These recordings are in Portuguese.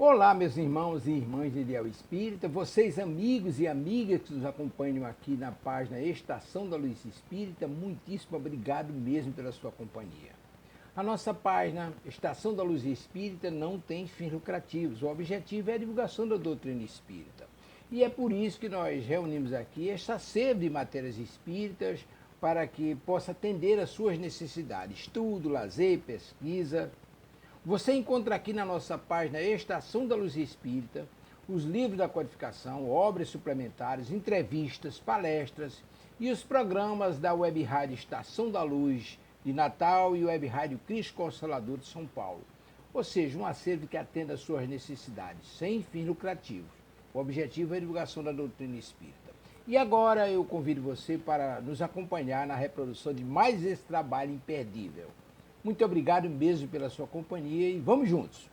Olá, meus irmãos e irmãs de Ideal Espírita, vocês amigos e amigas que nos acompanham aqui na página Estação da Luz Espírita, muitíssimo obrigado mesmo pela sua companhia. A nossa página Estação da Luz Espírita não tem fins lucrativos, o objetivo é a divulgação da doutrina espírita. E é por isso que nós reunimos aqui esta sede de matérias espíritas para que possa atender às suas necessidades, estudo, lazer, pesquisa. Você encontra aqui na nossa página Estação da Luz Espírita os livros da codificação, obras suplementares, entrevistas, palestras e os programas da Web Rádio Estação da Luz de Natal e Web Rádio Cristo Consolador de São Paulo. Ou seja, um acervo que atenda às suas necessidades, sem fins lucrativos. O objetivo é a divulgação da doutrina espírita. E agora eu convido você para nos acompanhar na reprodução de mais esse trabalho imperdível. Muito obrigado mesmo pela sua companhia e vamos juntos!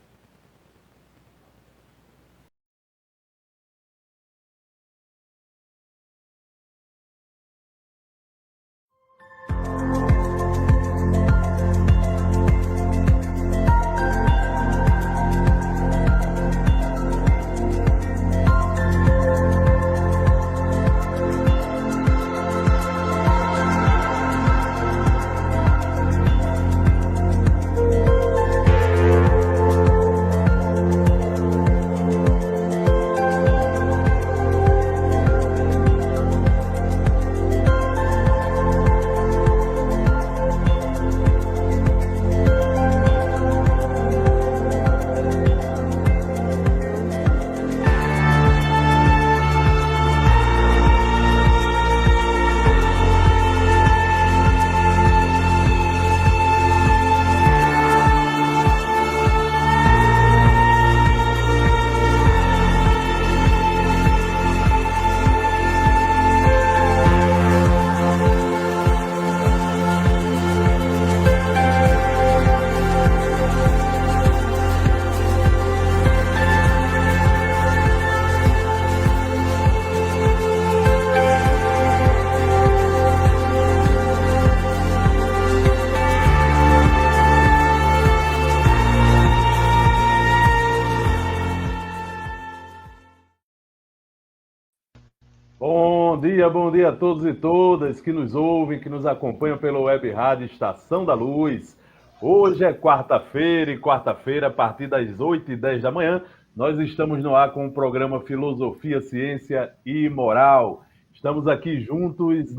Bom dia a todos e todas que nos ouvem, que nos acompanham pela Web Rádio Estação da Luz. Hoje é quarta-feira e quarta-feira, a partir das 8h10 da manhã, nós estamos no ar com o programa Filosofia, Ciência e Moral. Estamos aqui juntos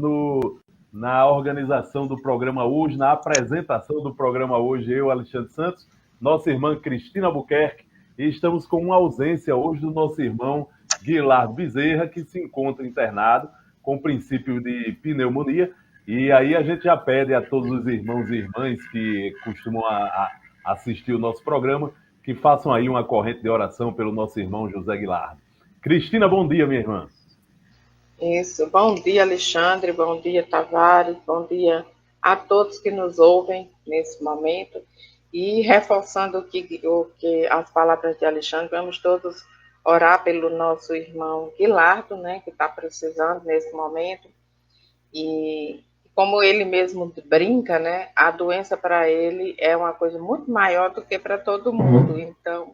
na organização do programa hoje, na apresentação do programa hoje, eu, Alexandre Santos, nossa irmã Cristina Albuquerque, e estamos com uma ausência hoje do nosso irmão Guilardo Bezerra, que se encontra internado com princípio de pneumonia, e aí a gente já pede a todos os irmãos e irmãs que costumam assistir o nosso programa, que façam aí uma corrente de oração pelo nosso irmão José Guilardo. Cristina, bom dia, minha irmã. Isso, bom dia, Alexandre, bom dia, Tavares, bom dia a todos que nos ouvem nesse momento, e reforçando o que as palavras de Alexandre, vamos todos orar pelo nosso irmão Guilardo, né, que está precisando nesse momento. E como ele mesmo brinca, né, a doença para ele é uma coisa muito maior do que para todo mundo. Então,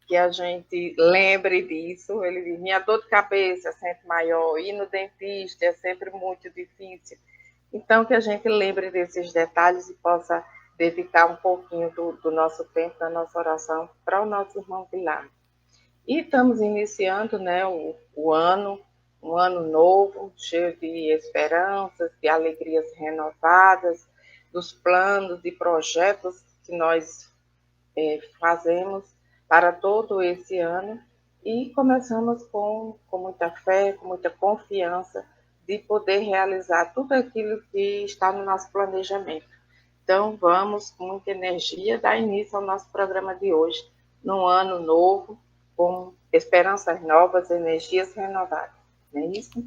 que a gente lembre disso. Ele diz, minha dor de cabeça é sempre maior, ir no dentista é sempre muito difícil. Então, que a gente lembre desses detalhes e possa dedicar um pouquinho do nosso tempo, da nossa oração, para o nosso irmão Guilardo. E estamos iniciando, né, o ano, um ano novo, cheio de esperanças, de alegrias renovadas, dos planos e projetos que nós fazemos para todo esse ano. E começamos com muita fé, com muita confiança de poder realizar tudo aquilo que está no nosso planejamento. Então, vamos, com muita energia, dar início ao nosso programa de hoje, num ano novo, com esperanças novas, energias renovadas. Não é isso?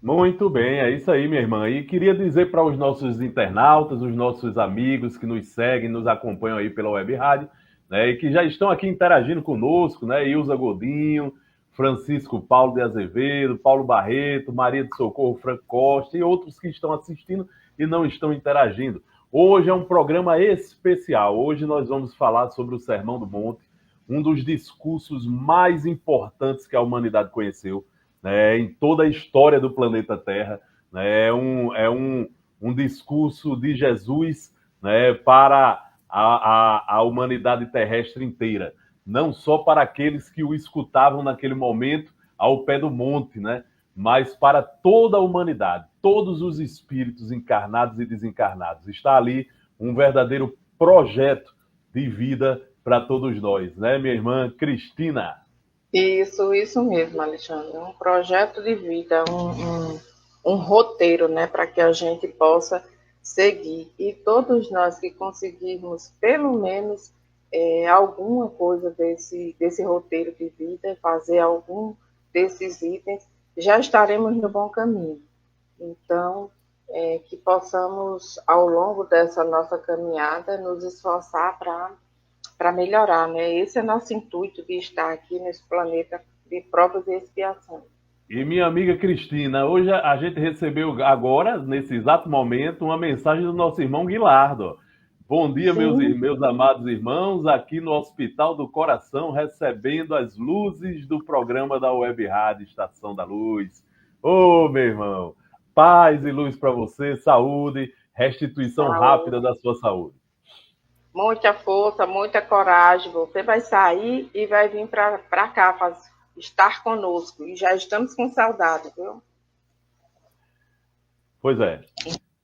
Muito bem, é isso aí, minha irmã. E queria dizer para os nossos internautas, os nossos amigos que nos seguem, nos acompanham aí pela Web Rádio, né, e que já estão aqui interagindo conosco, né, Ilza Godinho, Francisco Paulo de Azevedo, Paulo Barreto, Maria de Socorro Franco Costa e outros que estão assistindo e não estão interagindo. Hoje é um programa especial. Hoje nós vamos falar sobre o Sermão do Monte, um dos discursos mais importantes que a humanidade conheceu, né, em toda a história do planeta Terra. Né, um discurso de Jesus, né, para a humanidade terrestre inteira, não só para aqueles que o escutavam naquele momento ao pé do monte, né, mas para toda a humanidade, todos os espíritos encarnados e desencarnados. Está ali um verdadeiro projeto de vida para todos nós, né, minha irmã Cristina? Isso mesmo, Alexandre. Um projeto de vida, um roteiro, né, para que a gente possa seguir. E todos nós que conseguirmos, pelo menos, alguma coisa desse roteiro de vida, fazer algum desses itens, já estaremos no bom caminho. Então, que possamos, ao longo dessa nossa caminhada, nos esforçar para melhorar, né? Esse é nosso intuito de estar aqui nesse planeta de provas e expiações. E minha amiga Cristina, hoje a gente recebeu agora, nesse exato momento, uma mensagem do nosso irmão Guilardo. Bom dia, meus amados irmãos, aqui no Hospital do Coração, recebendo as luzes do programa da Web Rádio Estação da Luz. Ô, meu irmão, paz e luz para você, saúde, restituição rápida da sua saúde. Muita força, muita coragem. Você vai sair e vai vir para cá, estar conosco. E já estamos com saudade, viu? Pois é.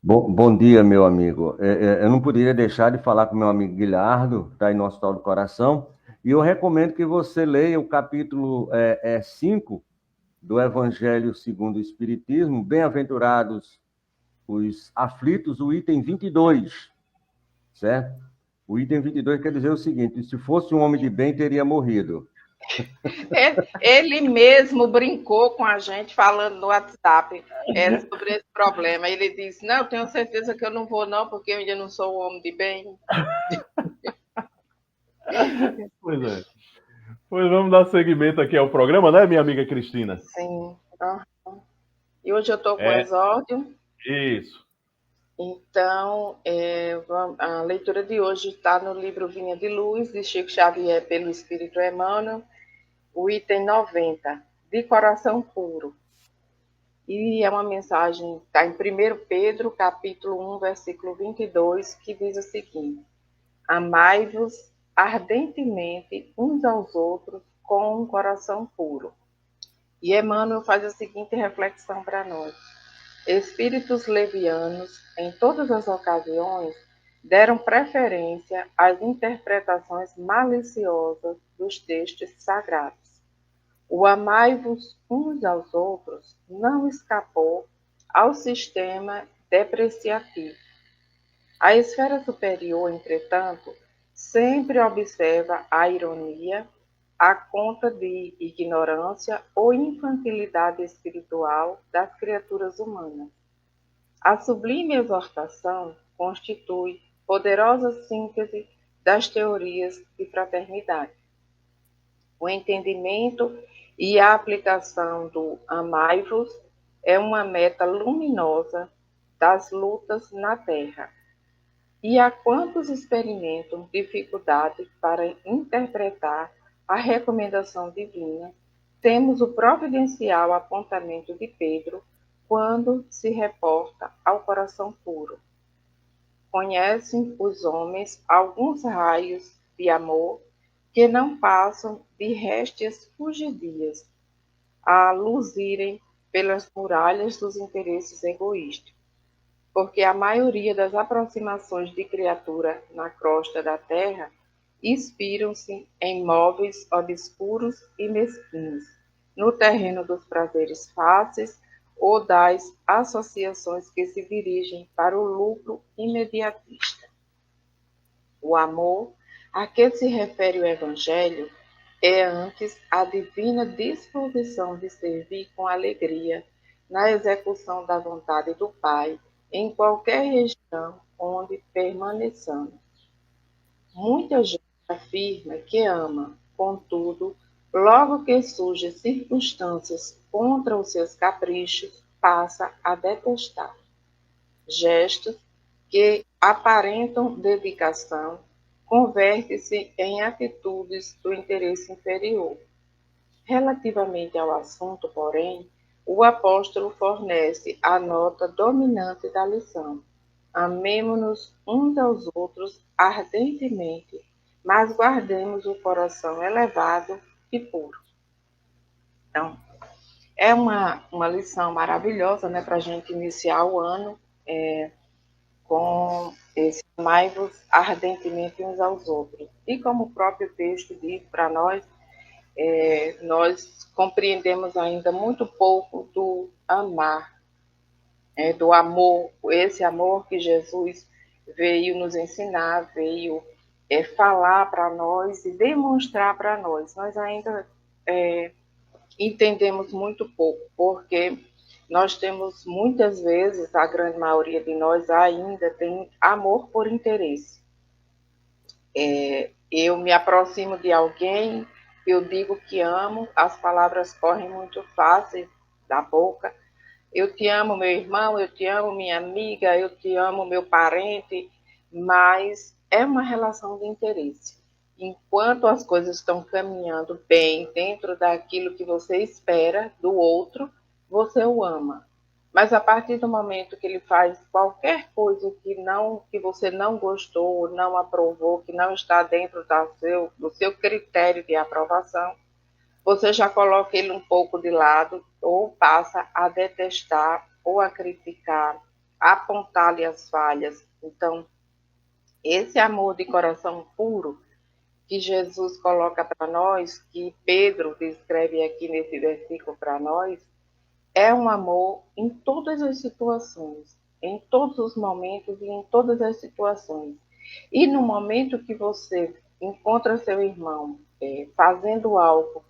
Bom dia, meu amigo. Eu não poderia deixar de falar com meu amigo Guilherme, está aí no Hospital do Coração, e eu recomendo que você leia o capítulo 5 do Evangelho segundo o Espiritismo, Bem-aventurados os aflitos, o item 22, certo? O item 22 quer dizer o seguinte: se fosse um homem de bem, teria morrido. Ele mesmo brincou com a gente falando no WhatsApp sobre esse problema. Ele disse, não, eu tenho certeza que eu não vou não, porque eu ainda não sou um homem de bem. Pois é. Pois vamos dar seguimento aqui ao programa, né, minha amiga Cristina? Sim. E hoje eu estou com exórdio. Isso. Então, a leitura de hoje está no livro Vinha de Luz, de Chico Xavier, pelo Espírito Emmanuel, o item 90, de coração puro. E é uma mensagem, está em 1 Pedro, capítulo 1, versículo 22, que diz o seguinte: amai-vos ardentemente uns aos outros com um coração puro. E Emmanuel faz a seguinte reflexão para nós: espíritos levianos, em todas as ocasiões, deram preferência às interpretações maliciosas dos textos sagrados. O amai-vos uns aos outros não escapou ao sistema depreciativo. A esfera superior, entretanto, sempre observa a ironia à conta de ignorância ou infantilidade espiritual das criaturas humanas. A sublime exortação constitui poderosa síntese das teorias de fraternidade. O entendimento e a aplicação do amai-vos é uma meta luminosa das lutas na Terra. E a quantos experimentam dificuldade para interpretar a recomendação divina, temos o providencial apontamento de Pedro quando se reporta ao coração puro. Conhecem os homens alguns raios de amor que não passam de réstias fugidias a luzirem pelas muralhas dos interesses egoístas, porque a maioria das aproximações de criatura na crosta da terra inspiram-se em móveis obscuros e mesquinhos, no terreno dos prazeres fáceis ou das associações que se dirigem para o lucro imediatista. O amor a que se refere o Evangelho é antes a divina disposição de servir com alegria na execução da vontade do Pai em qualquer região onde permaneçamos. Muita gente afirma que ama, contudo, logo que surgem circunstâncias contra os seus caprichos, passa a detestar. Gestos que aparentam dedicação converte-se em atitudes do interesse inferior. Relativamente ao assunto, porém, o apóstolo fornece a nota dominante da lição. Amemo-nos uns aos outros ardentemente, mas guardemos o coração elevado e puro. Então, é uma lição maravilhosa, né, para a gente iniciar o ano com esse amai-vos ardentemente uns aos outros. E como o próprio texto diz para nós, nós compreendemos ainda muito pouco do amar, do amor, esse amor que Jesus veio nos ensinar, veio falar para nós e demonstrar para nós. Nós ainda entendemos muito pouco, porque nós temos muitas vezes, a grande maioria de nós ainda tem amor por interesse. Eu me aproximo de alguém, eu digo que amo, as palavras correm muito fácil da boca. Eu te amo, meu irmão, eu te amo, minha amiga, eu te amo, meu parente, mas é uma relação de interesse. Enquanto as coisas estão caminhando bem dentro daquilo que você espera do outro, você o ama. Mas a partir do momento que ele faz qualquer coisa que você não gostou, não aprovou, que não está dentro do seu critério de aprovação, você já coloca ele um pouco de lado ou passa a detestar ou a criticar, a apontar-lhe as falhas. Então, esse amor de coração puro que Jesus coloca para nós, que Pedro descreve aqui nesse versículo para nós, é um amor em todas as situações, em todos os momentos e em todas as situações. E no momento que você encontra seu irmão fazendo algo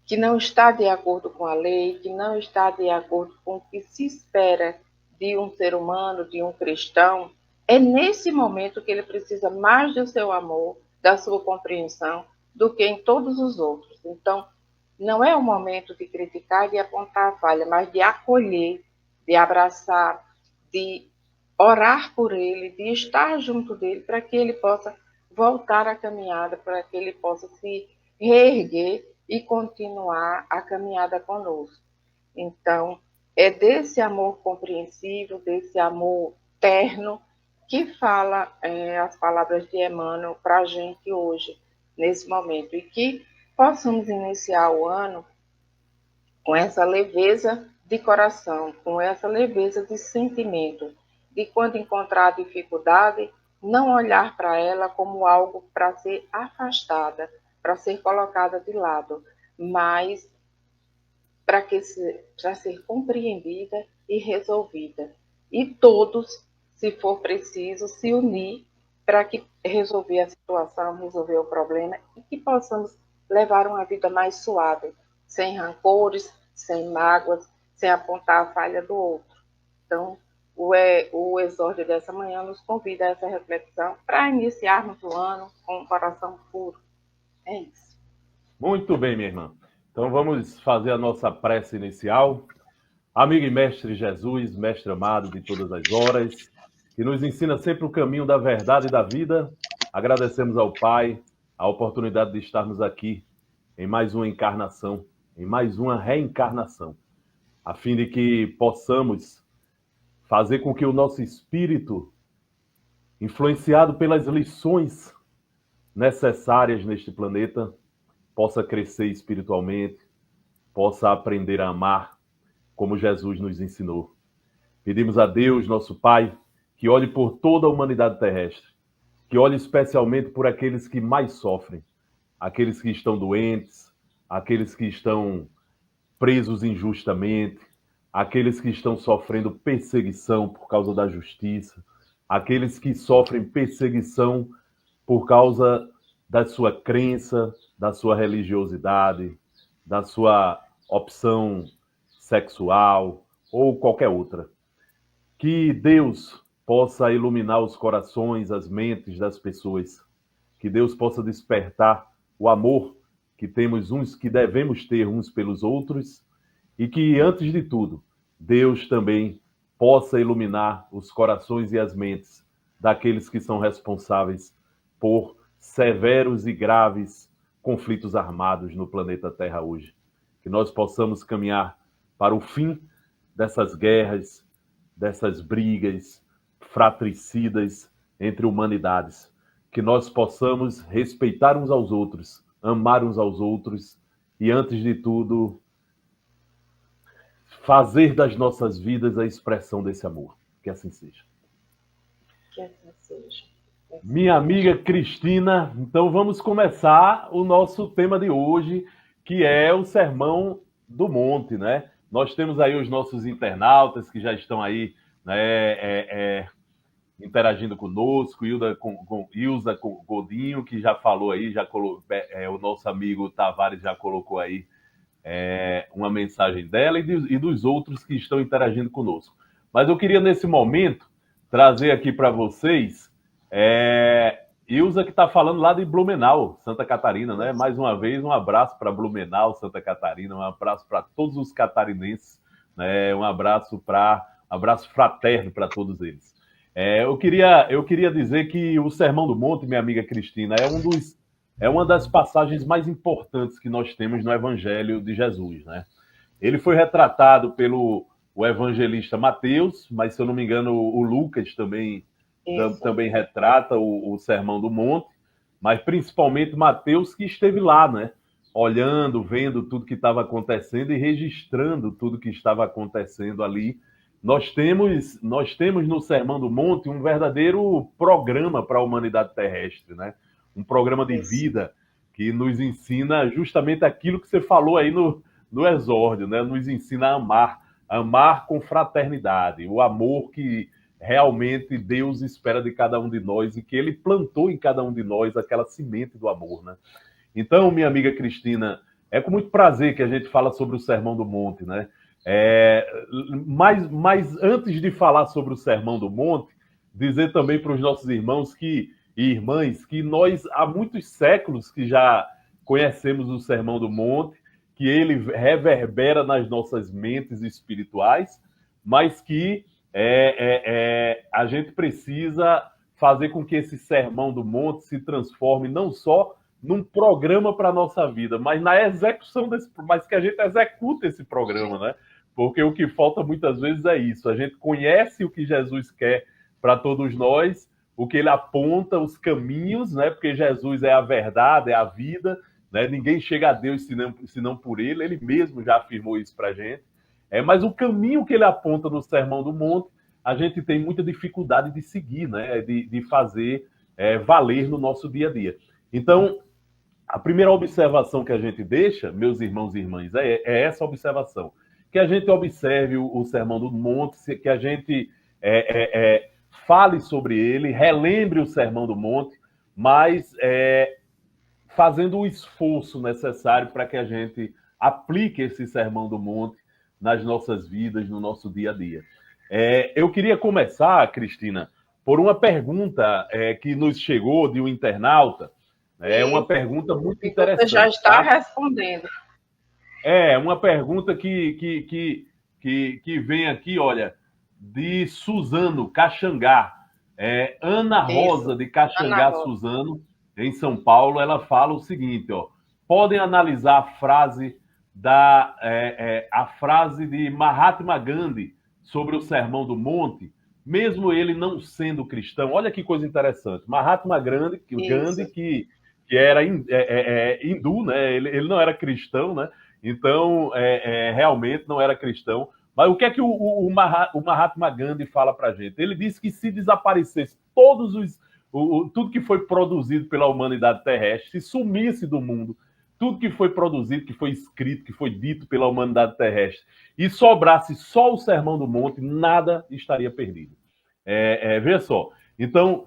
que não está de acordo com a lei, que não está de acordo com o que se espera de um ser humano, de um cristão, é nesse momento que ele precisa mais do seu amor, da sua compreensão, do que em todos os outros. Então, não é o momento de criticar e de apontar a falha, mas de acolher, de abraçar, de orar por ele, de estar junto dele para que ele possa voltar à caminhada, para que ele possa se reerguer e continuar a caminhada conosco. Então, é desse amor compreensível, desse amor terno, que fala as palavras de Emmanuel para a gente hoje, nesse momento, e que possamos iniciar o ano com essa leveza de coração, com essa leveza de sentimento, de quando encontrar dificuldade, não olhar para ela como algo para ser afastada, para ser colocada de lado, mas para ser compreendida e resolvida. E todos, se for preciso, se unir para que resolver a situação, resolver o problema e que possamos levar uma vida mais suave, sem rancores, sem mágoas, sem apontar a falha do outro. Então, o exórdio dessa manhã nos convida a essa reflexão para iniciarmos o ano com um coração puro. É isso. Muito bem, minha irmã. Então vamos fazer a nossa prece inicial. Amigo e mestre Jesus, mestre amado de todas as horas, que nos ensina sempre o caminho da verdade e da vida, agradecemos ao Pai a oportunidade de estarmos aqui em mais uma encarnação, em mais uma reencarnação, a fim de que possamos fazer com que o nosso espírito, influenciado pelas lições necessárias neste planeta, possa crescer espiritualmente, possa aprender a amar como Jesus nos ensinou. Pedimos a Deus, nosso Pai, que olhe por toda a humanidade terrestre, que olhe especialmente por aqueles que mais sofrem, aqueles que estão doentes, aqueles que estão presos injustamente, aqueles que estão sofrendo perseguição por causa da justiça, aqueles que sofrem perseguição por causa da sua crença, da sua religiosidade, da sua opção sexual ou qualquer outra. Que Deus possa iluminar os corações, as mentes das pessoas. Que Deus possa despertar o amor que temos uns, que devemos ter uns pelos outros, e que, antes de tudo, Deus também possa iluminar os corações e as mentes daqueles que são responsáveis por severos e graves conflitos armados no planeta Terra hoje. Que nós possamos caminhar para o fim dessas guerras, dessas brigas fratricidas entre humanidades. Que nós possamos respeitar uns aos outros, amar uns aos outros e, antes de tudo, fazer das nossas vidas a expressão desse amor. Que assim seja. Que assim seja. Minha amiga Cristina, então vamos começar o nosso tema de hoje, que é o Sermão do Monte, né? Nós temos aí os nossos internautas que já estão aí, né, interagindo conosco, Ilza Godinho, que já falou aí, já colocou, o nosso amigo Tavares já colocou aí uma mensagem dela e dos outros que estão interagindo conosco. Mas eu queria, nesse momento, trazer aqui para vocês Ilza, que está falando lá de Blumenau, Santa Catarina, né? Mais uma vez, um abraço para Blumenau, Santa Catarina, um abraço para todos os catarinenses, né? Um abraço fraterno para todos eles. Eu queria dizer que o Sermão do Monte, minha amiga Cristina, é uma das passagens mais importantes que nós temos no Evangelho de Jesus, né? Ele foi retratado pelo evangelista Mateus, mas, se eu não me engano, o Lucas também retrata o Sermão do Monte, mas principalmente Mateus, que esteve lá, né? Olhando, vendo tudo que estava acontecendo e registrando tudo que estava acontecendo ali. Nós temos no Sermão do Monte um verdadeiro programa para a humanidade terrestre, né? Um programa de vida que nos ensina justamente aquilo que você falou aí no exórdio, né? Nos ensina a amar com fraternidade, o amor que realmente Deus espera de cada um de nós e que Ele plantou em cada um de nós aquela semente do amor, né? Então, minha amiga Cristina, é com muito prazer que a gente fala sobre o Sermão do Monte, né? Mas antes de falar sobre o Sermão do Monte, dizer também para os nossos irmãos e irmãs que nós, há muitos séculos que já conhecemos o Sermão do Monte, que ele reverbera nas nossas mentes espirituais, mas que a gente precisa fazer com que esse Sermão do Monte se transforme não só num programa para a nossa vida, mas na execução mas que a gente execute esse programa, né? Porque o que falta muitas vezes é isso. A gente conhece o que Jesus quer para todos nós, o que ele aponta, os caminhos, né? Porque Jesus é a verdade, é a vida, né? Ninguém chega a Deus senão por ele. Ele mesmo já afirmou isso para a gente. Mas o caminho que ele aponta no Sermão do Monte, a gente tem muita dificuldade de seguir, né? De fazer valer no nosso dia a dia. Então, a primeira observação que a gente deixa, meus irmãos e irmãs, é essa observação. Que a gente observe o Sermão do Monte, que a gente fale sobre ele, relembre o Sermão do Monte, mas fazendo o esforço necessário para que a gente aplique esse Sermão do Monte nas nossas vidas, no nosso dia a dia. Eu queria começar, Cristina, por uma pergunta que nos chegou de um internauta. É uma pergunta muito interessante. Você já está respondendo. Uma pergunta que vem aqui, olha, de Suzano, Caxangá. Ana Rosa, de Caxangá, Suzano, em São Paulo, ela fala o seguinte, ó: podem analisar a frase de Mahatma Gandhi sobre o Sermão do Monte, mesmo ele não sendo cristão. Olha que coisa interessante. Mahatma Gandhi, que era hindu, né? Ele não era cristão, né? Então, realmente não era cristão. Mas o que é que o Mahatma Gandhi fala para a gente? Ele disse que se desaparecesse tudo que foi produzido pela humanidade terrestre, se sumisse do mundo, tudo que foi produzido, que foi escrito, que foi dito pela humanidade terrestre, e sobrasse só o Sermão do Monte, nada estaria perdido. Veja só. Então,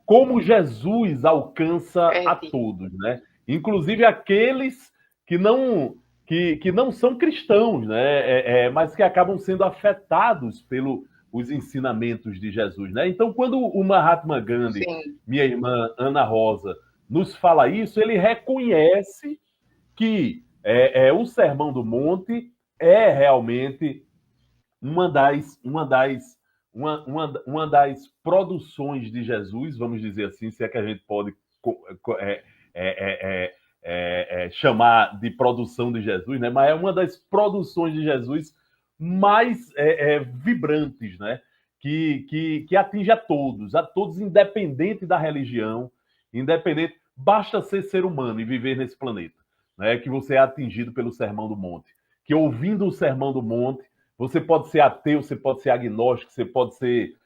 como Jesus alcança a todos, né? Inclusive aqueles que não são cristãos, né? Mas que acabam sendo afetados pelos ensinamentos de Jesus, né? Então, quando o Mahatma Gandhi, minha irmã Ana Rosa, nos fala isso, ele reconhece que o Sermão do Monte é realmente uma das produções de Jesus, vamos dizer assim, se é que a gente pode chamar de produção de Jesus, né? Mas é uma das produções de Jesus mais vibrantes, né? Que atinge a todos, independente da religião, independente, basta ser humano e viver nesse planeta, né? Que você é atingido pelo Sermão do Monte, que ouvindo o Sermão do Monte, você pode ser ateu, você pode ser agnóstico, você pode ser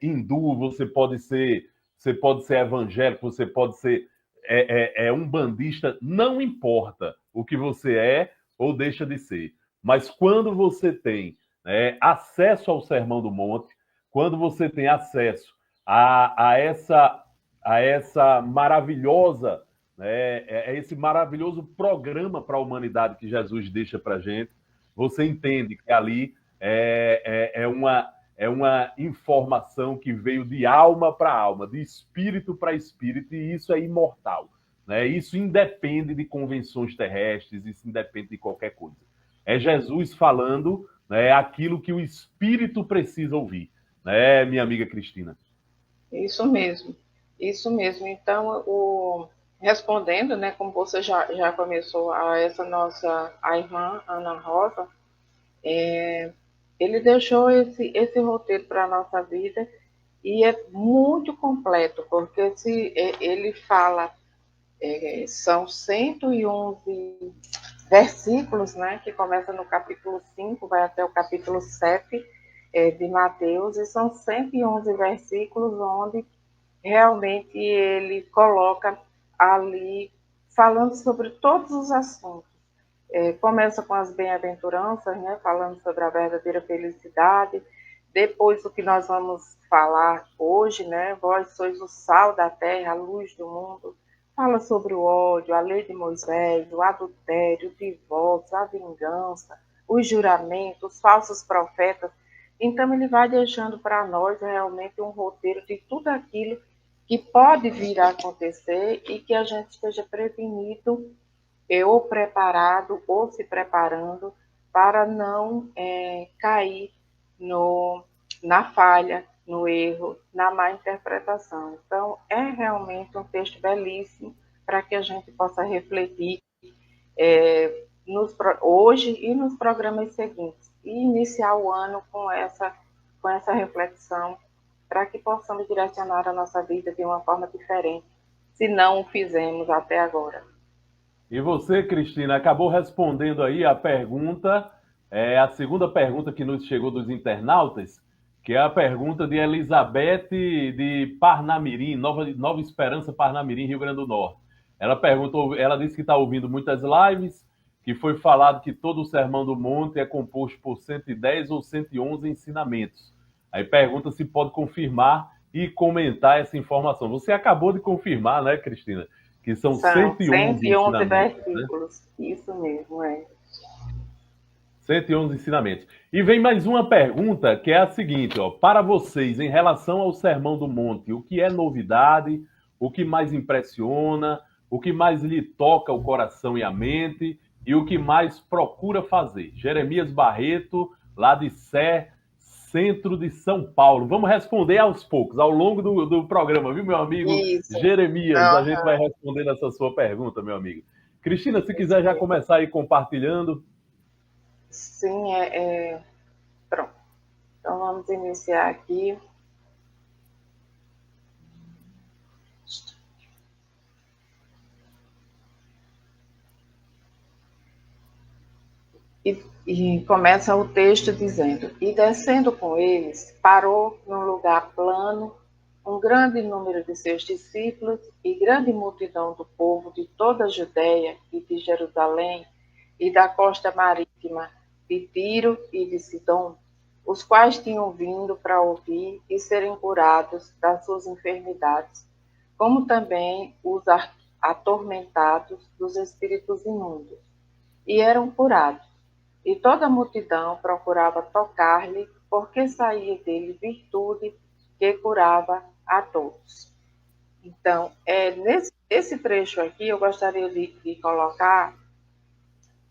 hindu, você pode ser evangélico, você pode ser umbandista, não importa o que você é ou deixa de ser. Mas quando você tem acesso ao Sermão do Monte, quando você tem acesso a essa maravilhosa, esse maravilhoso programa para a humanidade que Jesus deixa para a gente, você entende que ali é uma informação que veio de alma para alma, de espírito para espírito, e isso é imortal, né? Isso independe de convenções terrestres, isso independe de qualquer coisa. É Jesus falando, né, aquilo que o espírito precisa ouvir, né, minha amiga Cristina? Isso mesmo, isso mesmo. Então, respondendo, né, como você já começou, a irmã Ana Rosa, ele deixou esse roteiro para a nossa vida e é muito completo, porque ele fala, são 111 versículos, né, que começa no capítulo 5, vai até o capítulo 7 de Mateus, e são 111 versículos onde realmente ele coloca ali, falando sobre todos os assuntos. Começa com as bem-aventuranças, né, falando sobre a verdadeira felicidade. Depois, o que nós vamos falar hoje, né, vós sois o sal da terra, a luz do mundo. Fala sobre o ódio, a lei de Moisés, o adultério, o divórcio, a vingança, os juramentos, os falsos profetas. Então, ele vai deixando para nós realmente um roteiro de tudo aquilo que pode vir a acontecer e que a gente esteja prevenido ou preparado ou se preparando para não cair na falha, no erro, na má interpretação. Então, é realmente um texto belíssimo para que a gente possa refletir hoje e nos programas seguintes e iniciar o ano com essa reflexão para que possamos direcionar a nossa vida de uma forma diferente, se não o fizemos até agora. E você, Cristina, acabou respondendo aí a pergunta, a segunda pergunta que nos chegou dos internautas, que é a pergunta de Elizabeth de Parnamirim, Nova Esperança, Parnamirim, Rio Grande do Norte. Ela disse que está ouvindo muitas lives, que foi falado que todo o Sermão do Monte é composto por 110 ou 111 ensinamentos. Aí pergunta se pode confirmar e comentar essa informação. Você acabou de confirmar, né, Cristina? Que são 111 versículos, né? Isso mesmo, 111 ensinamentos. E vem mais uma pergunta, que é a seguinte, para vocês, em relação ao Sermão do Monte, o que é novidade, o que mais impressiona, o que mais lhe toca o coração e a mente, e o que mais procura fazer? Jeremias Barreto, lá de Sé, centro de São Paulo. Vamos responder aos poucos, ao longo do programa, viu, meu amigo? Isso. Jeremias, a gente vai respondendo essa sua pergunta, meu amigo. Cristina, se quiser já começar aí compartilhando. Sim, pronto. Então, vamos iniciar aqui. E começa o texto dizendo: e descendo com eles, parou num lugar plano um grande número de seus discípulos e grande multidão do povo de toda a Judéia e de Jerusalém e da costa marítima de Tiro e de Sidom, os quais tinham vindo para ouvir e serem curados das suas enfermidades, como também os atormentados dos espíritos imundos, e eram curados. E toda a multidão procurava tocar-lhe, porque saía dele virtude que curava a todos. Então, nesse trecho aqui, eu gostaria de colocar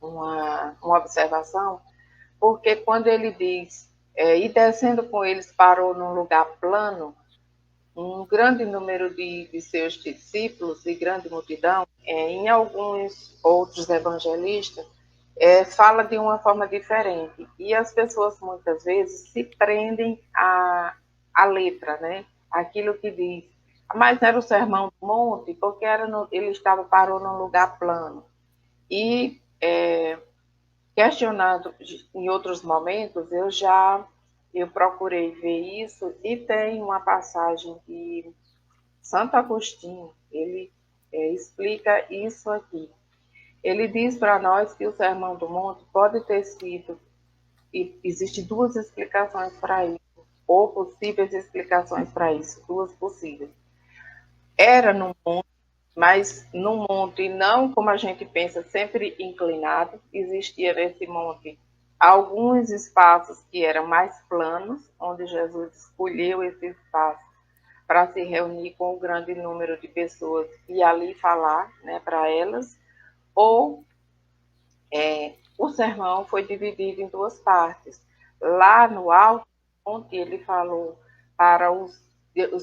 uma observação, porque quando ele diz, e descendo com eles parou num lugar plano, um grande número de seus discípulos e grande multidão, em alguns outros evangelistas, fala de uma forma diferente. E as pessoas muitas vezes se prendem à letra, né? Aquilo que diz. Mas era o Sermão do Monte, porque ele parou num lugar plano. E questionando em outros momentos, eu procurei ver isso, e tem uma passagem de Santo Agostinho, ele explica isso aqui. Ele diz para nós que o Sermão do Monte pode ter sido, e existem duas explicações para isso, ou possíveis explicações para isso, duas possíveis. Era no monte, mas no monte não como a gente pensa, sempre inclinado. Existia nesse monte alguns espaços que eram mais planos, onde Jesus escolheu esse espaço para se reunir com um grande número de pessoas e ali falar, né, para elas. Ou o sermão foi dividido em duas partes. Lá no alto, onde ele falou para os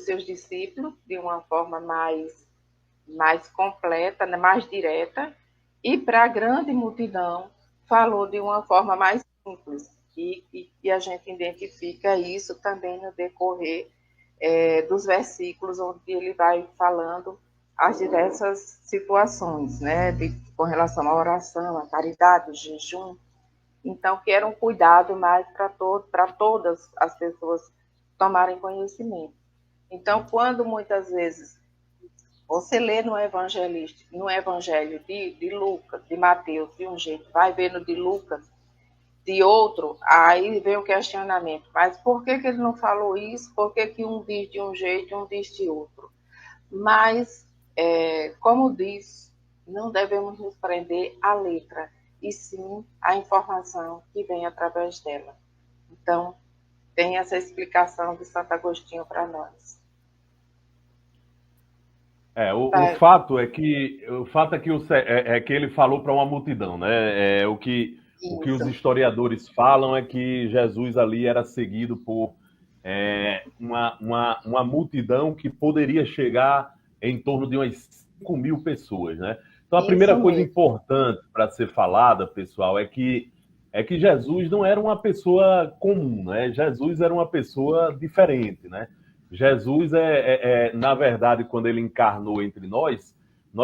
seus discípulos de uma forma mais completa, né, mais direta, e para a grande multidão falou de uma forma mais simples. E a gente identifica isso também no decorrer dos versículos, onde ele vai falando as diversas situações, né, com relação à oração, à caridade, ao jejum. Então, que era um cuidado mais para todas as pessoas tomarem conhecimento. Então, quando muitas vezes você lê no Evangelho de Lucas, de Mateus, de um jeito, vai ver no de Lucas, de outro, aí vem o questionamento. Mas por que ele não falou isso? Por que um diz de um jeito e um diz de outro? Mas, como diz, não devemos nos prender à letra, e sim à informação que vem através dela. Então, tem essa explicação de Santo Agostinho para nós. O fato é que ele falou para uma multidão, né? O que os historiadores falam é que Jesus ali era seguido por uma multidão que poderia chegar em torno de umas 5.000 pessoas, né? Então a primeira coisa importante para ser falada, pessoal, é que Jesus não era uma pessoa comum, né? Jesus era uma pessoa diferente, né? Jesus na verdade, quando ele encarnou entre nós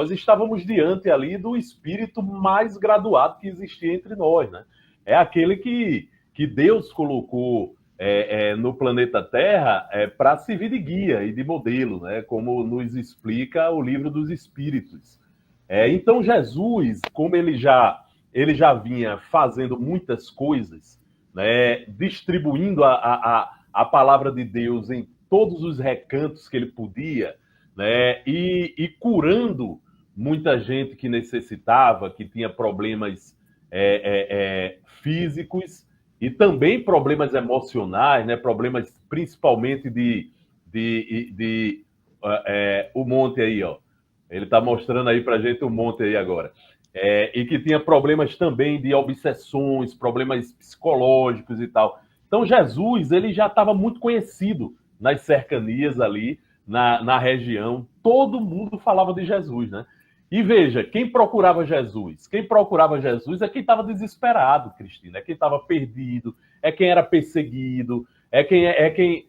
estávamos diante ali do espírito mais graduado que existia entre nós, né? É aquele que Deus colocou no planeta Terra para servir de guia e de modelo, né? Como nos explica o livro dos Espíritos. Então Jesus, como ele já vinha fazendo muitas coisas, né? Distribuindo a palavra de Deus em todos os recantos que ele podia, né? E curando muita gente que necessitava, que tinha problemas físicos e também problemas emocionais, né? Problemas principalmente o monte aí, ó. Ele está mostrando aí para gente o monte aí agora. E que tinha problemas também de obsessões, problemas psicológicos e tal. Então Jesus, ele já estava muito conhecido nas cercanias ali, na região. Todo mundo falava de Jesus, né? E veja, quem procurava Jesus? Quem procurava Jesus é quem estava desesperado, Cristina, é quem estava perdido, é quem era perseguido, é quem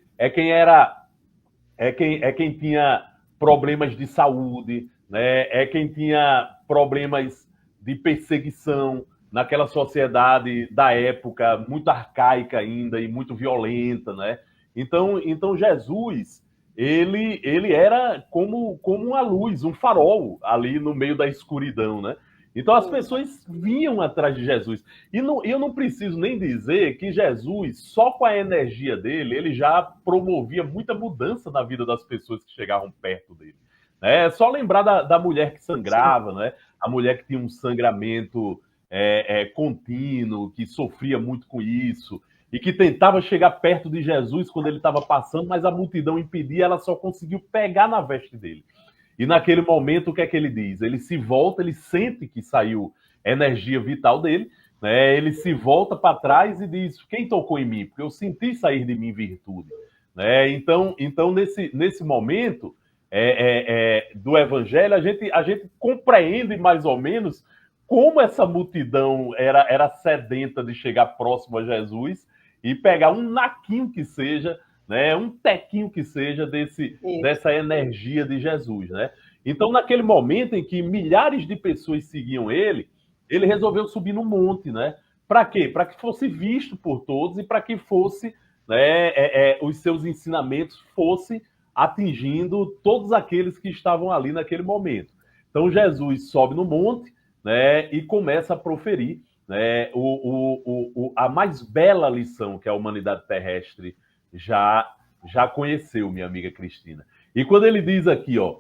tinha problemas de saúde, né? É quem tinha problemas de perseguição naquela sociedade da época, muito arcaica ainda e muito violenta, né? Então Jesus, ele era como uma luz, um farol ali no meio da escuridão, né? Então as pessoas vinham atrás de Jesus. E eu não preciso nem dizer que Jesus, só com a energia dele, ele já promovia muita mudança na vida das pessoas que chegavam perto dele. É só lembrar da mulher que sangrava, né? A mulher que tinha um sangramento contínuo, que sofria muito com isso, e que tentava chegar perto de Jesus quando ele estava passando, mas a multidão impedia, ela só conseguiu pegar na veste dele. E naquele momento, o que é que ele diz? Ele se volta, ele sente que saiu energia vital dele, né? Ele se volta para trás e diz: quem tocou em mim? Porque eu senti sair de mim virtude. né? Então nesse momento do Evangelho, a gente compreende mais ou menos como essa multidão era sedenta de chegar próximo a Jesus e pegar um naquinho que seja, né, um tequinho que seja dessa energia de Jesus, né? Então, naquele momento em que milhares de pessoas seguiam ele resolveu subir no monte, né? Para quê? Para que fosse visto por todos e para que fosse, né, os seus ensinamentos fossem atingindo todos aqueles que estavam ali naquele momento. Então, Jesus sobe no monte, né, e começa a proferir, né, a mais bela lição que a humanidade terrestre já conheceu, minha amiga Cristina. E quando ele diz aqui, ó,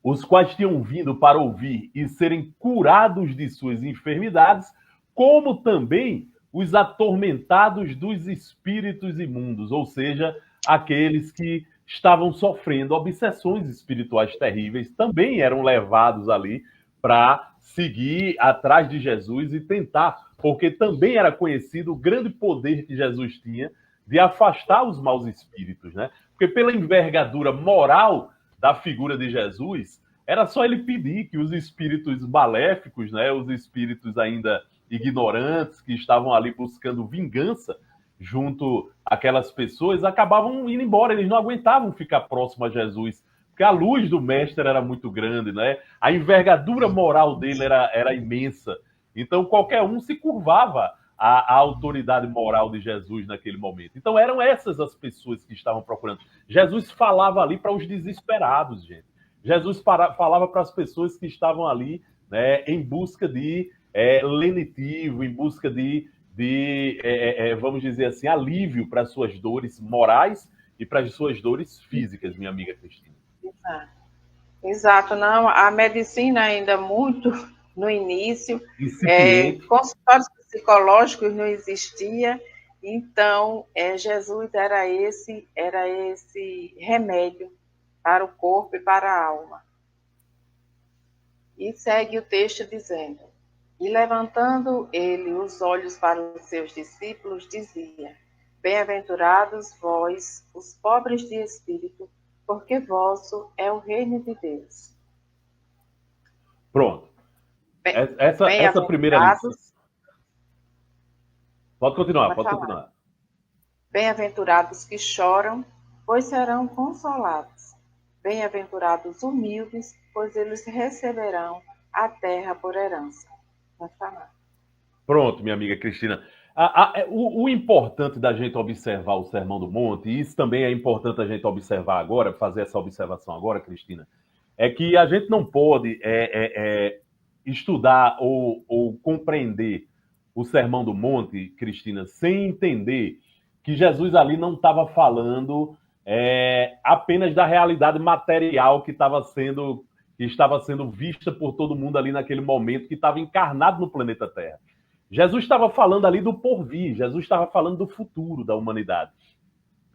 os quais tinham vindo para ouvir e serem curados de suas enfermidades, como também os atormentados dos espíritos imundos, ou seja, aqueles que estavam sofrendo obsessões espirituais terríveis, também eram levados ali para seguir atrás de Jesus e tentar, porque também era conhecido o grande poder que Jesus tinha de afastar os maus espíritos, né? Porque pela envergadura moral da figura de Jesus, era só ele pedir que os espíritos maléficos, né, os espíritos ainda ignorantes, que estavam ali buscando vingança junto àquelas pessoas, acabavam indo embora, eles não aguentavam ficar próximo a Jesus, porque a luz do mestre era muito grande, né? A envergadura moral dele era imensa. Então, qualquer um se curvava à autoridade moral de Jesus naquele momento. Então, eram essas as pessoas que estavam procurando. Jesus falava ali para os desesperados, gente. Jesus falava para as pessoas que estavam ali, né, em busca de lenitivo, em busca de vamos dizer assim, alívio para as suas dores morais e para as suas dores físicas, minha amiga Cristina. Exato, não, a medicina ainda muito no início, consultórios psicológicos não existia, então Jesus era esse remédio para o corpo e para a alma. E segue o texto dizendo: e levantando ele os olhos para os seus discípulos, dizia: bem-aventurados vós, os pobres de espírito, porque vosso é o reino de Deus. Pronto. Essa primeira lição. Pode continuar. Bem-aventurados que choram, pois serão consolados. Bem-aventurados humildes, pois eles receberão a terra por herança. Vai falar. Pronto, minha amiga Cristina. O importante da gente observar o Sermão do Monte, e isso também é importante a gente observar agora, fazer essa observação agora, Cristina, é que a gente não pode estudar ou compreender o Sermão do Monte, Cristina, sem entender que Jesus ali não estava falando apenas da realidade material que estava sendo vista por todo mundo ali naquele momento, que estava encarnado no planeta Terra. Jesus estava falando ali do porvir, Jesus estava falando do futuro da humanidade.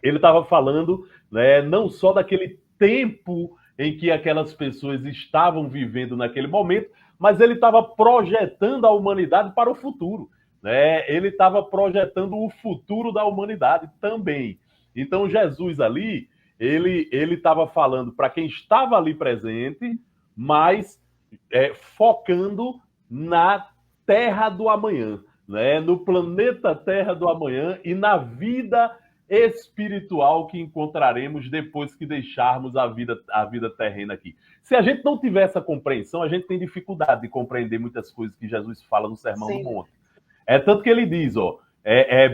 Ele estava falando, né, não só daquele tempo em que aquelas pessoas estavam vivendo naquele momento, mas ele estava projetando a humanidade para o futuro, né? Ele estava projetando o futuro da humanidade também. Então, Jesus ali, ele estava falando para quem estava ali presente, mas focando na Terra do amanhã, né? No planeta Terra do amanhã e na vida espiritual que encontraremos depois que deixarmos a vida terrena aqui. Se a gente não tiver essa compreensão, a gente tem dificuldade de compreender muitas coisas que Jesus fala no Sermão do Monte. Tanto que ele diz,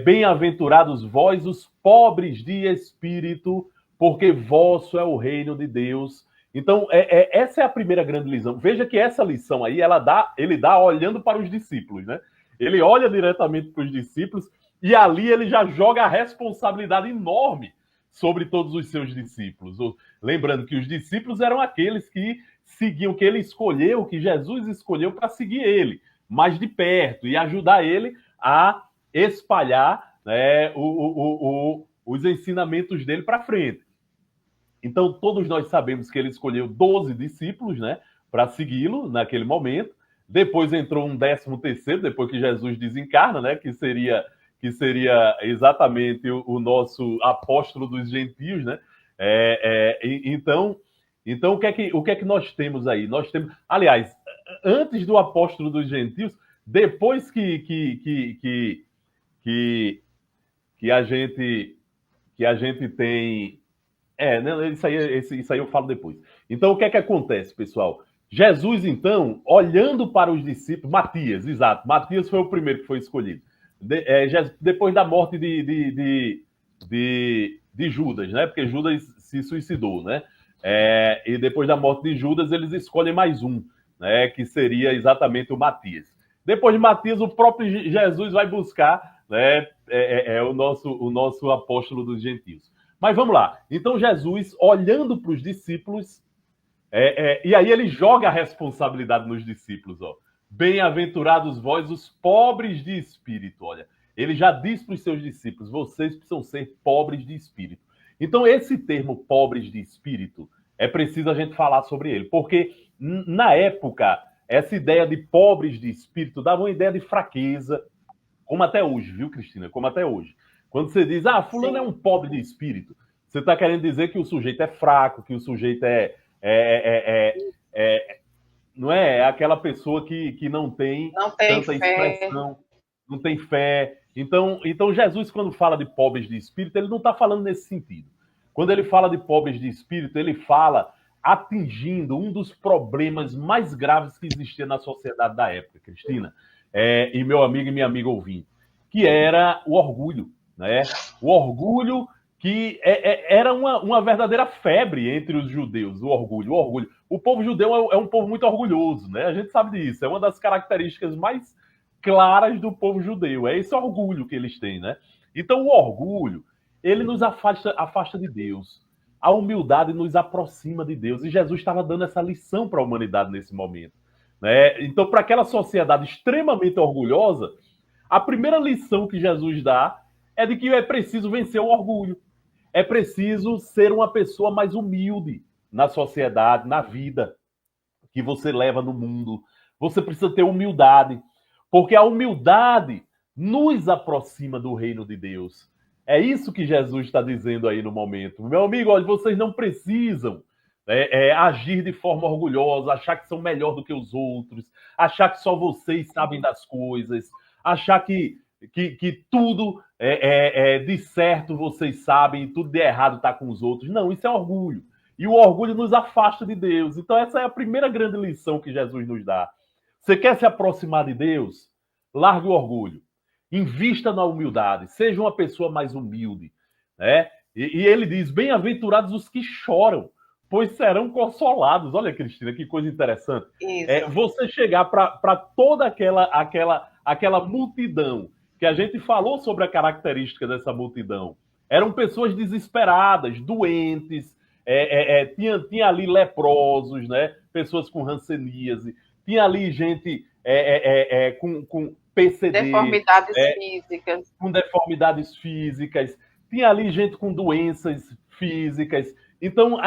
bem-aventurados vós, os pobres de espírito, porque vosso é o reino de Deus. Então, essa é a primeira grande lição. Veja que essa lição aí, ele dá olhando para os discípulos, né? Ele olha diretamente para os discípulos e ali ele já joga a responsabilidade enorme sobre todos os seus discípulos. Lembrando que os discípulos eram aqueles que seguiam, que ele escolheu, que Jesus escolheu para seguir ele mais de perto e ajudar ele a espalhar, né, os ensinamentos dele para frente. Então, todos nós sabemos que ele escolheu 12 discípulos, né, para segui-lo naquele momento. Depois entrou um 13º, depois que Jesus desencarna, né, que seria que seria exatamente o nosso apóstolo dos gentios, né? Então o que é que nós temos aí? Nós temos, aliás, antes do apóstolo dos gentios, depois que a gente tem, né, isso aí eu falo depois. Então o que é que acontece, pessoal? Jesus, então, olhando para os discípulos, Matias, exato, Matias foi o primeiro que foi escolhido. Depois da morte de Judas, né? Porque Judas se suicidou, né? E depois da morte de Judas, eles escolhem mais um, né? Que seria exatamente o Matias. Depois de Matias, o próprio Jesus vai buscar, né? O nosso apóstolo dos gentios. Mas vamos lá. Então, Jesus, olhando para os discípulos, e aí ele joga a responsabilidade nos discípulos, ó. Bem-aventurados vós, os pobres de espírito. Olha, ele já diz para os seus discípulos: vocês precisam ser pobres de espírito. Então, esse termo pobres de espírito, é preciso a gente falar sobre ele, porque na época, essa ideia de pobres de espírito dava uma ideia de fraqueza, como até hoje, viu, Cristina? Como até hoje. Quando você diz, fulano é um pobre de espírito, você está querendo dizer que o sujeito é fraco, que o sujeito não é aquela pessoa que não tem tanta expressão, não tem fé. Então, Jesus, quando fala de pobres de espírito, ele não está falando nesse sentido. Quando ele fala de pobres de espírito, ele fala atingindo um dos problemas mais graves que existia na sociedade da época, Cristina, e meu amigo e minha amiga ouvinte, que era o orgulho, né? O orgulho que era uma verdadeira febre entre os judeus, o orgulho. O povo judeu é um povo muito orgulhoso, né? A gente sabe disso, é uma das características mais claras do povo judeu, é esse orgulho que eles têm, né? Então o orgulho, ele nos afasta de Deus. A humildade nos aproxima de Deus, e Jesus estava dando essa lição para a humanidade nesse momento, né? Então, para aquela sociedade extremamente orgulhosa, a primeira lição que Jesus dá é de que é preciso vencer o orgulho. É preciso ser uma pessoa mais humilde na sociedade, na vida que você leva no mundo. Você precisa ter humildade, porque a humildade nos aproxima do reino de Deus. É isso que Jesus está dizendo aí no momento. Meu amigo, olha, vocês não precisam agir de forma orgulhosa, achar que são melhor do que os outros, achar que só vocês sabem das coisas, achar que tudo de certo vocês sabem e tudo de errado está com os outros. Não, isso é orgulho. E o orgulho nos afasta de Deus. Então essa é a primeira grande lição que Jesus nos dá. Você quer se aproximar de Deus? Largue o orgulho. Invista na humildade. Seja uma pessoa mais humilde, né? E ele diz, bem-aventurados os que choram, pois serão consolados. Olha, Cristina, que coisa interessante. Você chegar para toda aquela multidão, que a gente falou sobre a característica dessa multidão. Eram pessoas desesperadas, doentes, tinha ali leprosos, né? Pessoas com hanseníase, tinha ali gente com PCD, deformidades físicas. Com deformidades físicas, tinha ali gente com doenças físicas. Então,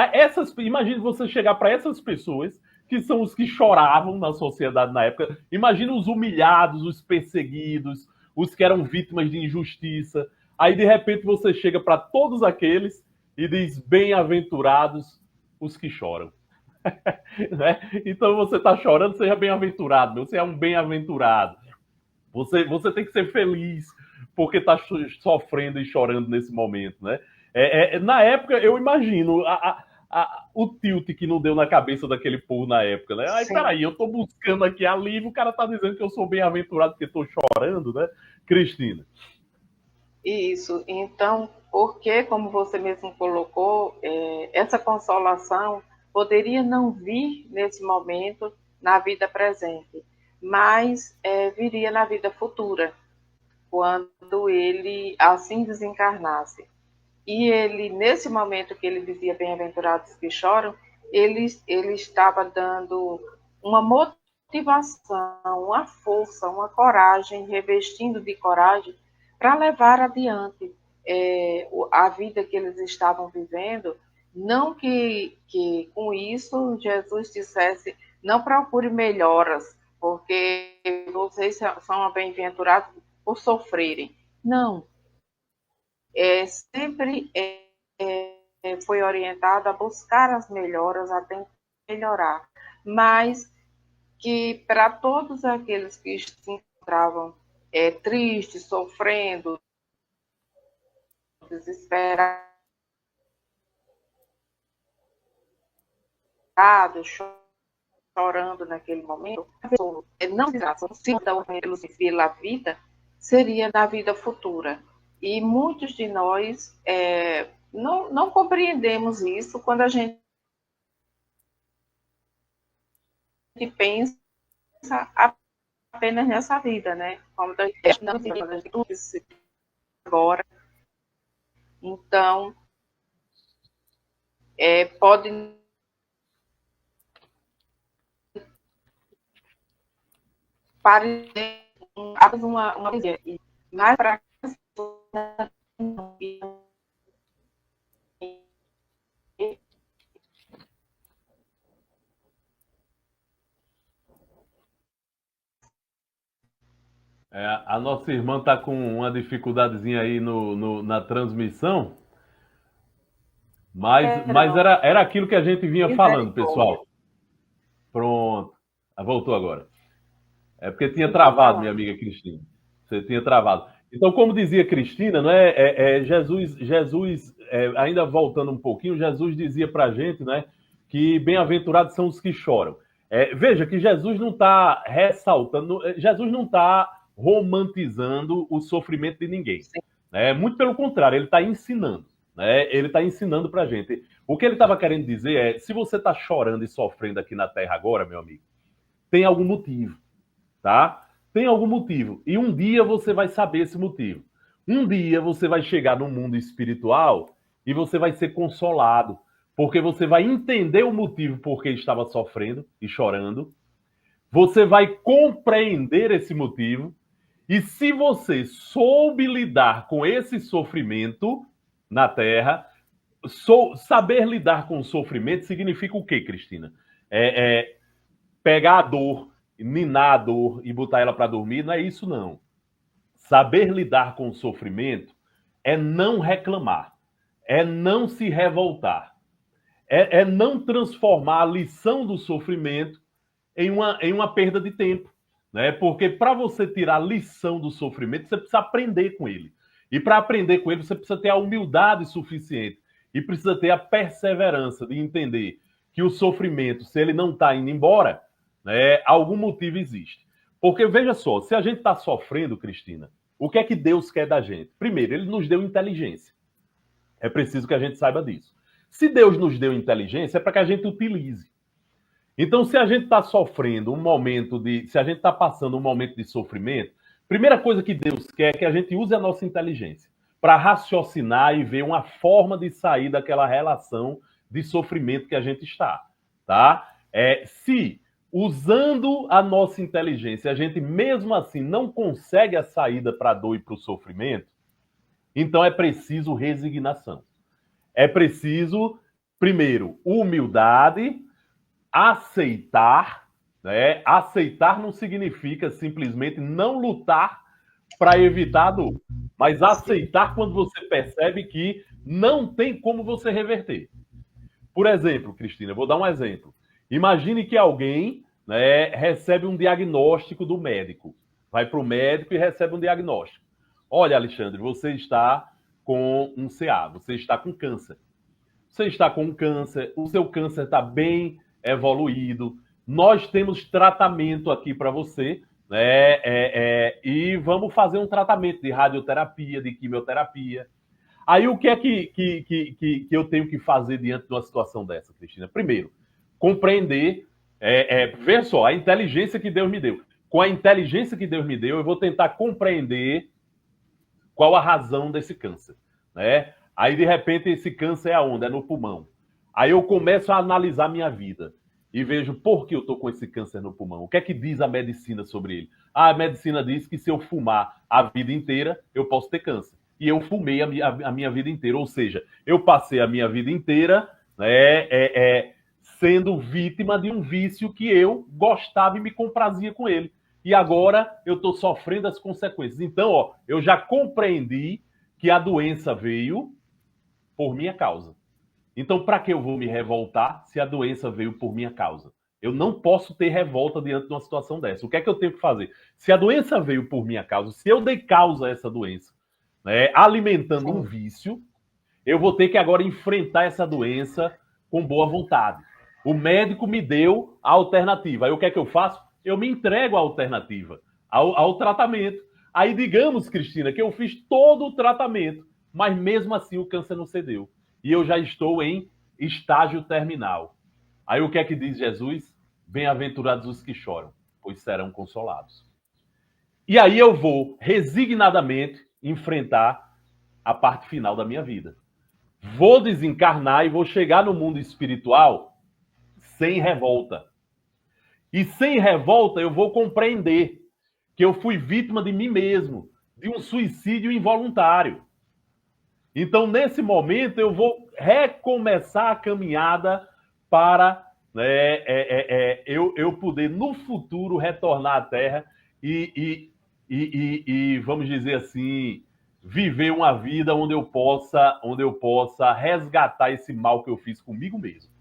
imagine você chegar para essas pessoas, que são os que choravam na sociedade na época. Imagina os humilhados, os perseguidos, os que eram vítimas de injustiça. Aí, de repente, você chega para todos aqueles e diz, bem-aventurados os que choram. Né? Então, você está chorando, seja bem-aventurado. Você é um bem-aventurado. Você tem que ser feliz, porque está sofrendo e chorando nesse momento, né? Na época, eu imagino o tilt que não deu na cabeça daquele povo na época, né? Aí, peraí, eu estou buscando aqui alívio, o cara está dizendo que eu sou bem-aventurado porque estou chorando, né? Cristina. Isso. Então, porque, como você mesmo colocou, essa consolação poderia não vir nesse momento na vida presente, mas viria na vida futura, quando ele assim desencarnasse. E ele, nesse momento que ele dizia bem-aventurados que choram, ele estava dando uma motivação, uma força, uma coragem, revestindo de coragem para levar adiante a vida que eles estavam vivendo. Não que com isso Jesus dissesse, não procure melhoras, porque vocês são bem-aventurados por sofrerem. Não, sempre foi orientado a buscar as melhoras, a tentar melhorar, mas que para todos aqueles que se encontravam tristes, sofrendo, desesperados, chorando naquele momento, não se pela vida, seria na vida futura. E muitos de nós não compreendemos isso quando a gente pensa apenas nessa vida, né? Como a gente não vive agora. Então, pode parecer uma coisa, mas para A nossa irmã está com uma dificuldadezinha aí na transmissão, mas era aquilo que a gente vinha falando, pessoal. Pronto. Voltou agora. É porque tinha travado, minha amiga Cristina. Você tinha travado. Então, como dizia Cristina, não é, Jesus ainda voltando um pouquinho, Jesus dizia para a gente, né, que bem-aventurados são os que choram. Veja que Jesus não está ressaltando, Jesus não está romantizando o sofrimento de ninguém. Muito pelo contrário, ele está ensinando. Ele está ensinando para a gente. O que ele estava querendo dizer é, se você está chorando e sofrendo aqui na Terra agora, meu amigo, tem algum motivo, tá? Tem algum motivo. E um dia você vai saber esse motivo. Um dia você vai chegar no mundo espiritual e você vai ser consolado, porque você vai entender o motivo por que estava sofrendo e chorando. Você vai compreender esse motivo. E se você soube lidar com esse sofrimento na Terra, saber lidar com o sofrimento significa o quê, Cristina? Pegar a dor, ninar a dor e botar ela para dormir, não é isso não. Saber lidar com o sofrimento é não reclamar, é não se revoltar, é não transformar a lição do sofrimento em uma perda de tempo. Né? Porque para você tirar a lição do sofrimento, você precisa aprender com ele. E para aprender com ele, você precisa ter a humildade suficiente e precisa ter a perseverança de entender que o sofrimento, se ele não está indo embora, algum motivo existe. Porque, veja só, se a gente está sofrendo, Cristina, o que é que Deus quer da gente? Primeiro, ele nos deu inteligência. É preciso que a gente saiba disso. Se Deus nos deu inteligência, é para que a gente utilize. Então, se a gente está sofrendo se a gente está passando um momento de sofrimento, primeira coisa que Deus quer é que a gente use a nossa inteligência para raciocinar e ver uma forma de sair daquela relação de sofrimento que a gente está, tá? Se usando a nossa inteligência a gente mesmo assim não consegue a saída para a dor e para o sofrimento, então é preciso resignação. É preciso, primeiro, humildade, aceitar. Aceitar não significa simplesmente não lutar para evitar a dor, mas aceitar quando você percebe que não tem como você reverter. Por exemplo, Cristina, vou dar um exemplo. Imagine que alguém recebe um diagnóstico do médico. Vai para o médico e recebe um diagnóstico. Olha, Alexandre, você está com um CA, você está com câncer. Você está com um câncer, o seu câncer está bem evoluído. Nós temos tratamento aqui para você, e vamos fazer um tratamento de radioterapia, de quimioterapia. Aí o que é que eu tenho que fazer diante de uma situação dessa, Cristina? Primeiro, compreender, ver só, a inteligência que Deus me deu. Com a inteligência que Deus me deu, eu vou tentar compreender qual a razão desse câncer. Aí, de repente, esse câncer é aonde? É no pulmão. Aí eu começo a analisar minha vida e vejo por que eu estou com esse câncer no pulmão. O que é que diz a medicina sobre ele? A medicina diz que se eu fumar a vida inteira, eu posso ter câncer. E eu fumei a minha vida inteira. Ou seja, eu passei a minha vida inteira sendo vítima de um vício que eu gostava e me comprazia com ele. e agora eu estou sofrendo as consequências. Então, ó, eu já compreendi que a doença veio por minha causa. Então, para que eu vou me revoltar se a doença veio por minha causa? Eu não posso ter revolta diante de uma situação dessa. O que é que eu tenho que fazer? Se a doença veio por minha causa, se eu dei causa a essa doença, né, alimentando um vício, eu vou ter que agora enfrentar essa doença com boa vontade. O médico me deu a alternativa. Aí o que é que eu faço? Eu me entrego à alternativa, ao tratamento. Aí digamos, Cristina, que eu fiz todo o tratamento, mas mesmo assim o câncer não cedeu. E eu já estou em estágio terminal. Aí o que é que diz Jesus? Bem-aventurados os que choram, pois serão consolados. E aí eu vou resignadamente enfrentar a parte final da minha vida. Vou desencarnar e vou chegar no mundo espiritual sem revolta. E sem revolta eu vou compreender que eu fui vítima de mim mesmo, de um suicídio involuntário. Então, nesse momento, eu vou recomeçar a caminhada para eu poder, no futuro, retornar à Terra e, vamos dizer assim, viver uma vida onde eu possa resgatar esse mal que eu fiz comigo mesmo.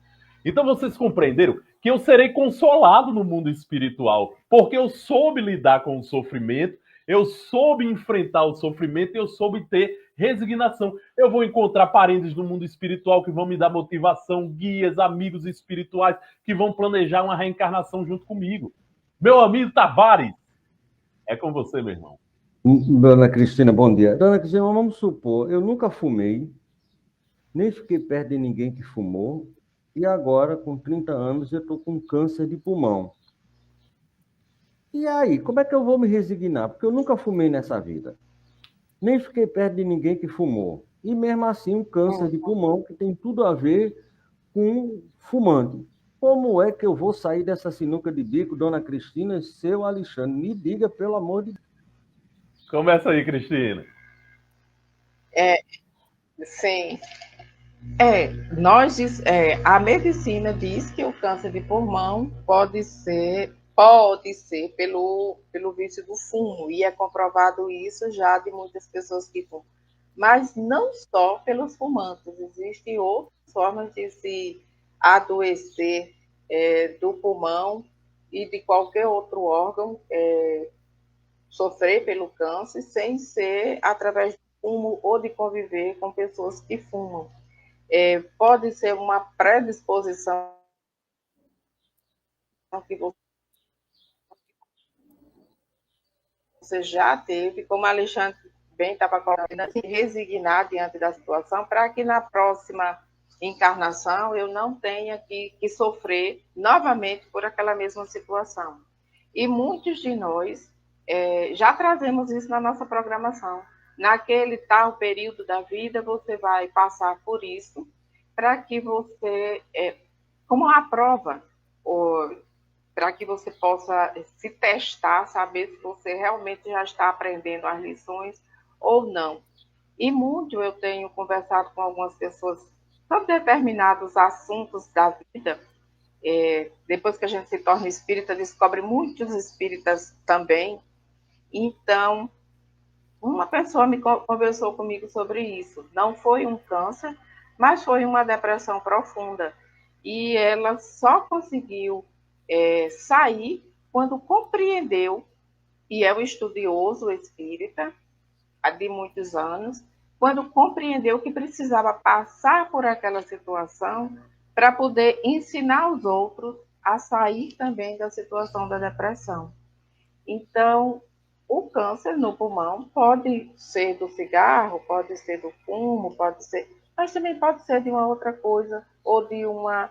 Então, vocês compreenderam que eu serei consolado no mundo espiritual, porque eu soube lidar com o sofrimento, eu soube enfrentar o sofrimento, eu soube ter resignação. Eu vou encontrar parentes do mundo espiritual que vão me dar motivação, guias, amigos espirituais que vão planejar uma reencarnação junto comigo. Meu amigo Tavares, é com você, meu irmão. Dona Cristina, bom dia. Dona Cristina, vamos supor, eu nunca fumei, nem fiquei perto de ninguém que fumou, e agora, com 30 anos, eu estou com câncer de pulmão. E aí, como é que eu vou me resignar? Porque eu nunca fumei nessa vida. Nem fiquei perto de ninguém que fumou. E mesmo assim, um câncer de pulmão que tem tudo a ver com fumante. Como é que eu vou sair dessa sinuca de bico, Dona Cristina e seu Alexandre? Me diga, pelo amor de Deus. Começa aí, Cristina. Sim. A medicina diz que o câncer de pulmão pode ser pelo vício do fumo, e é comprovado isso já de muitas pessoas que fumam. Mas não só pelos fumantes, existem outras formas de se adoecer do pulmão e de qualquer outro órgão, sofrer pelo câncer, sem ser através do fumo ou de conviver com pessoas que fumam. Pode ser uma predisposição que você já teve, como a Alexandre bem estava colocando, se resignar diante da situação, para que na próxima encarnação eu não tenha que sofrer novamente por aquela mesma situação. E muitos de nós já trazemos isso na nossa programação. Naquele tal período da vida, você vai passar por isso, para que você, como uma prova, para que você possa se testar, saber se você realmente já está aprendendo as lições ou não. E muito eu tenho conversado com algumas pessoas sobre determinados assuntos da vida. Depois que a gente se torna espírita, descobre muitos espíritas também. Então, uma pessoa conversou comigo sobre isso. Não foi um câncer, mas foi uma depressão profunda. E ela só conseguiu sair quando compreendeu, e é um estudioso espírita de muitos anos, quando compreendeu que precisava passar por aquela situação para poder ensinar os outros a sair também da situação da depressão. Então, o câncer no pulmão pode ser do cigarro, pode ser do fumo, mas também pode ser de uma outra coisa, ou de uma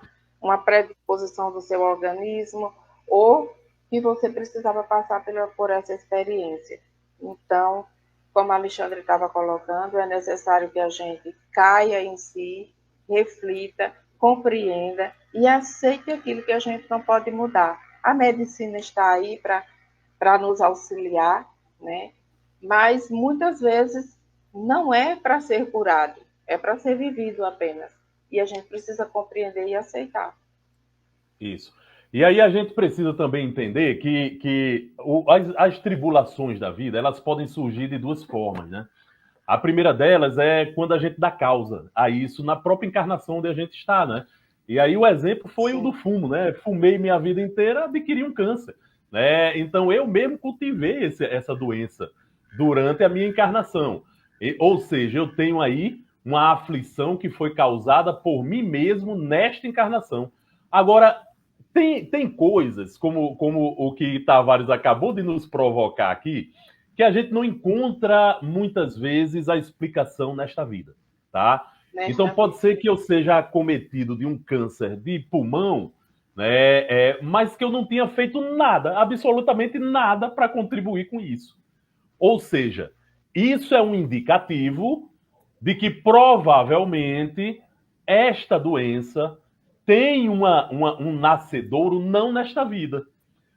predisposição do seu organismo, ou que você precisava passar por essa experiência. Então, como a Alexandre estava colocando, é necessário que a gente caia em si, reflita, compreenda e aceite aquilo que a gente não pode mudar. A medicina está aí para nos auxiliar, né? Mas muitas vezes não é para ser curado, é para ser vivido apenas. E a gente precisa compreender e aceitar. Isso. E aí a gente precisa também entender que as tribulações da vida, elas podem surgir de duas formas, né? A primeira delas é quando a gente dá causa a isso na própria encarnação onde a gente está, né? E aí o exemplo foi o do fumo, né? Fumei minha vida inteira, adquiri um câncer, né? Então eu mesmo cultivei essa doença durante a minha encarnação. Ou seja, eu tenho aí uma aflição que foi causada por mim mesmo nesta encarnação. Agora, tem coisas, como o que Tavares acabou de nos provocar aqui, que a gente não encontra muitas vezes a explicação nesta vida, tá? Então pode ser que eu seja acometido de um câncer de pulmão, né, mas que eu não tenha feito nada, absolutamente nada para contribuir com isso. Ou seja, isso é um indicativo de que provavelmente esta doença tem um nascedouro não nesta vida,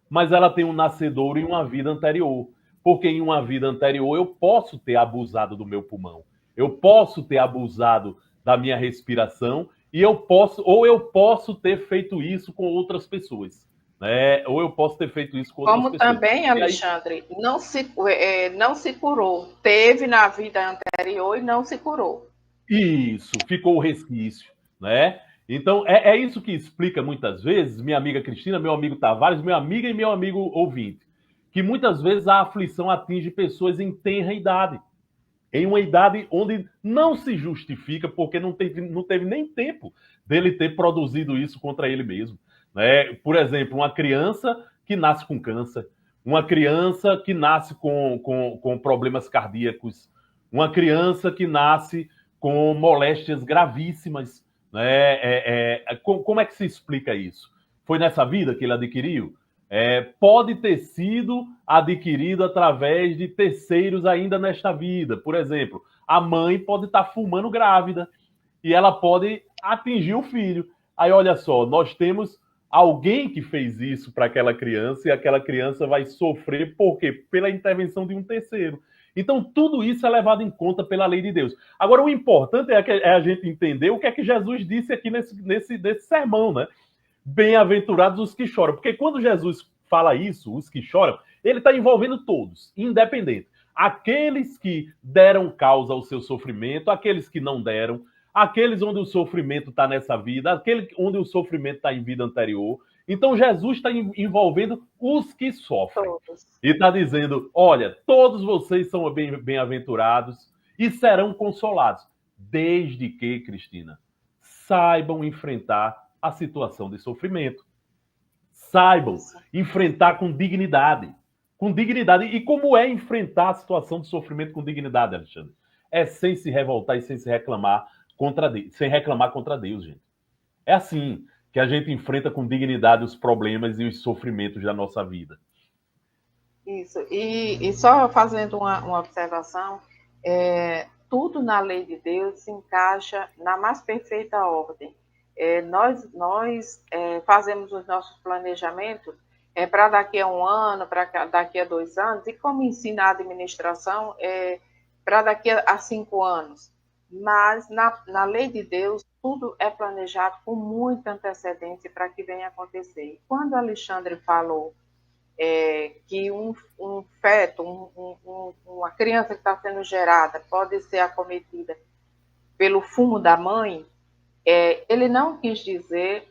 mas ela tem um nascedouro em uma vida anterior. Porque em uma vida anterior eu posso ter abusado do meu pulmão, eu posso ter abusado da minha respiração e eu posso ter feito isso com outras pessoas, né? Ou eu posso ter feito isso com outras Como pessoas. também, Alexandre, não se curou. Teve na vida anterior e não se curou. Isso, ficou o resquício, né? Então, é isso que explica muitas vezes, minha amiga Cristina, meu amigo Tavares, minha amiga e meu amigo ouvinte, que muitas vezes a aflição atinge pessoas em tenra idade, em uma idade onde não se justifica, porque não teve nem tempo dele ter produzido isso contra ele mesmo, né? Por exemplo, uma criança que nasce com câncer, uma criança que nasce com problemas cardíacos, uma criança que nasce com moléstias gravíssimas, né? Como é que se explica isso? Foi nessa vida que ele adquiriu? Pode ter sido adquirido através de terceiros ainda nesta vida. Por exemplo, a mãe pode estar fumando grávida e ela pode atingir o filho. Aí, olha só, nós temos alguém que fez isso para aquela criança e aquela criança vai sofrer por quê? Pela intervenção de um terceiro. Então, tudo isso é levado em conta pela lei de Deus. Agora, o importante é a gente entender o que é que Jesus disse aqui nesse sermão, né? Bem-aventurados os que choram. Porque quando Jesus fala isso, os que choram, ele está envolvendo todos, independente. Aqueles que deram causa ao seu sofrimento, aqueles que não deram, aqueles onde o sofrimento está nessa vida, aquele onde o sofrimento está em vida anterior. Então Jesus está envolvendo os que sofrem. Todos. E está dizendo, olha, todos vocês são bem-aventurados e serão consolados. Desde que, Cristina, saibam enfrentar a situação de sofrimento. Saibam enfrentar com dignidade. Com dignidade. E como é enfrentar a situação de sofrimento com dignidade, Alexandre? É sem se revoltar e sem se reclamar contra Deus, sem reclamar contra Deus, gente. É assim que a gente enfrenta com dignidade os problemas e os sofrimentos da nossa vida. Isso. E só fazendo uma observação, tudo na lei de Deus se encaixa na mais perfeita ordem. Nós fazemos os nossos planejamentos para daqui a 1 ano, para daqui a 2 anos, e como ensina a administração, para daqui a 5 anos. Mas na lei de Deus, tudo é planejado com muita antecedência para que venha acontecer. Quando o Alexandre falou que um feto, uma criança que está sendo gerada, pode ser acometida pelo fumo da mãe, ele não quis dizer,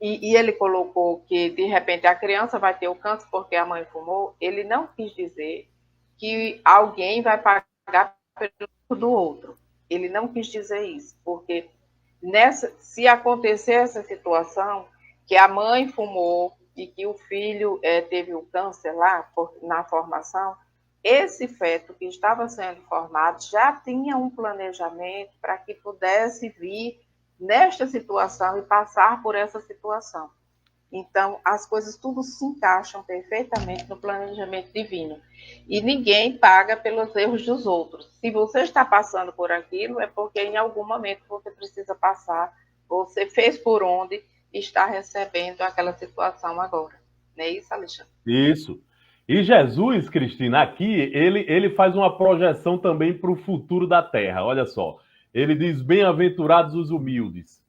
e ele colocou que, de repente, a criança vai ter o câncer porque a mãe fumou, ele não quis dizer que alguém vai pagar pelo do outro. Ele não quis dizer isso, porque se acontecer essa situação, que a mãe fumou e que o filho teve o câncer lá na formação, esse feto que estava sendo formado já tinha um planejamento para que pudesse vir nesta situação e passar por essa situação. Então, as coisas tudo se encaixam perfeitamente no planejamento divino. E ninguém paga pelos erros dos outros. Se você está passando por aquilo, é porque em algum momento você precisa passar, você fez por onde está recebendo aquela situação agora. Não é isso, Alexandre? Isso. E Jesus, Cristina, aqui, ele faz uma projeção também para o futuro da Terra. Olha só. Ele diz, bem-aventurados os humildes,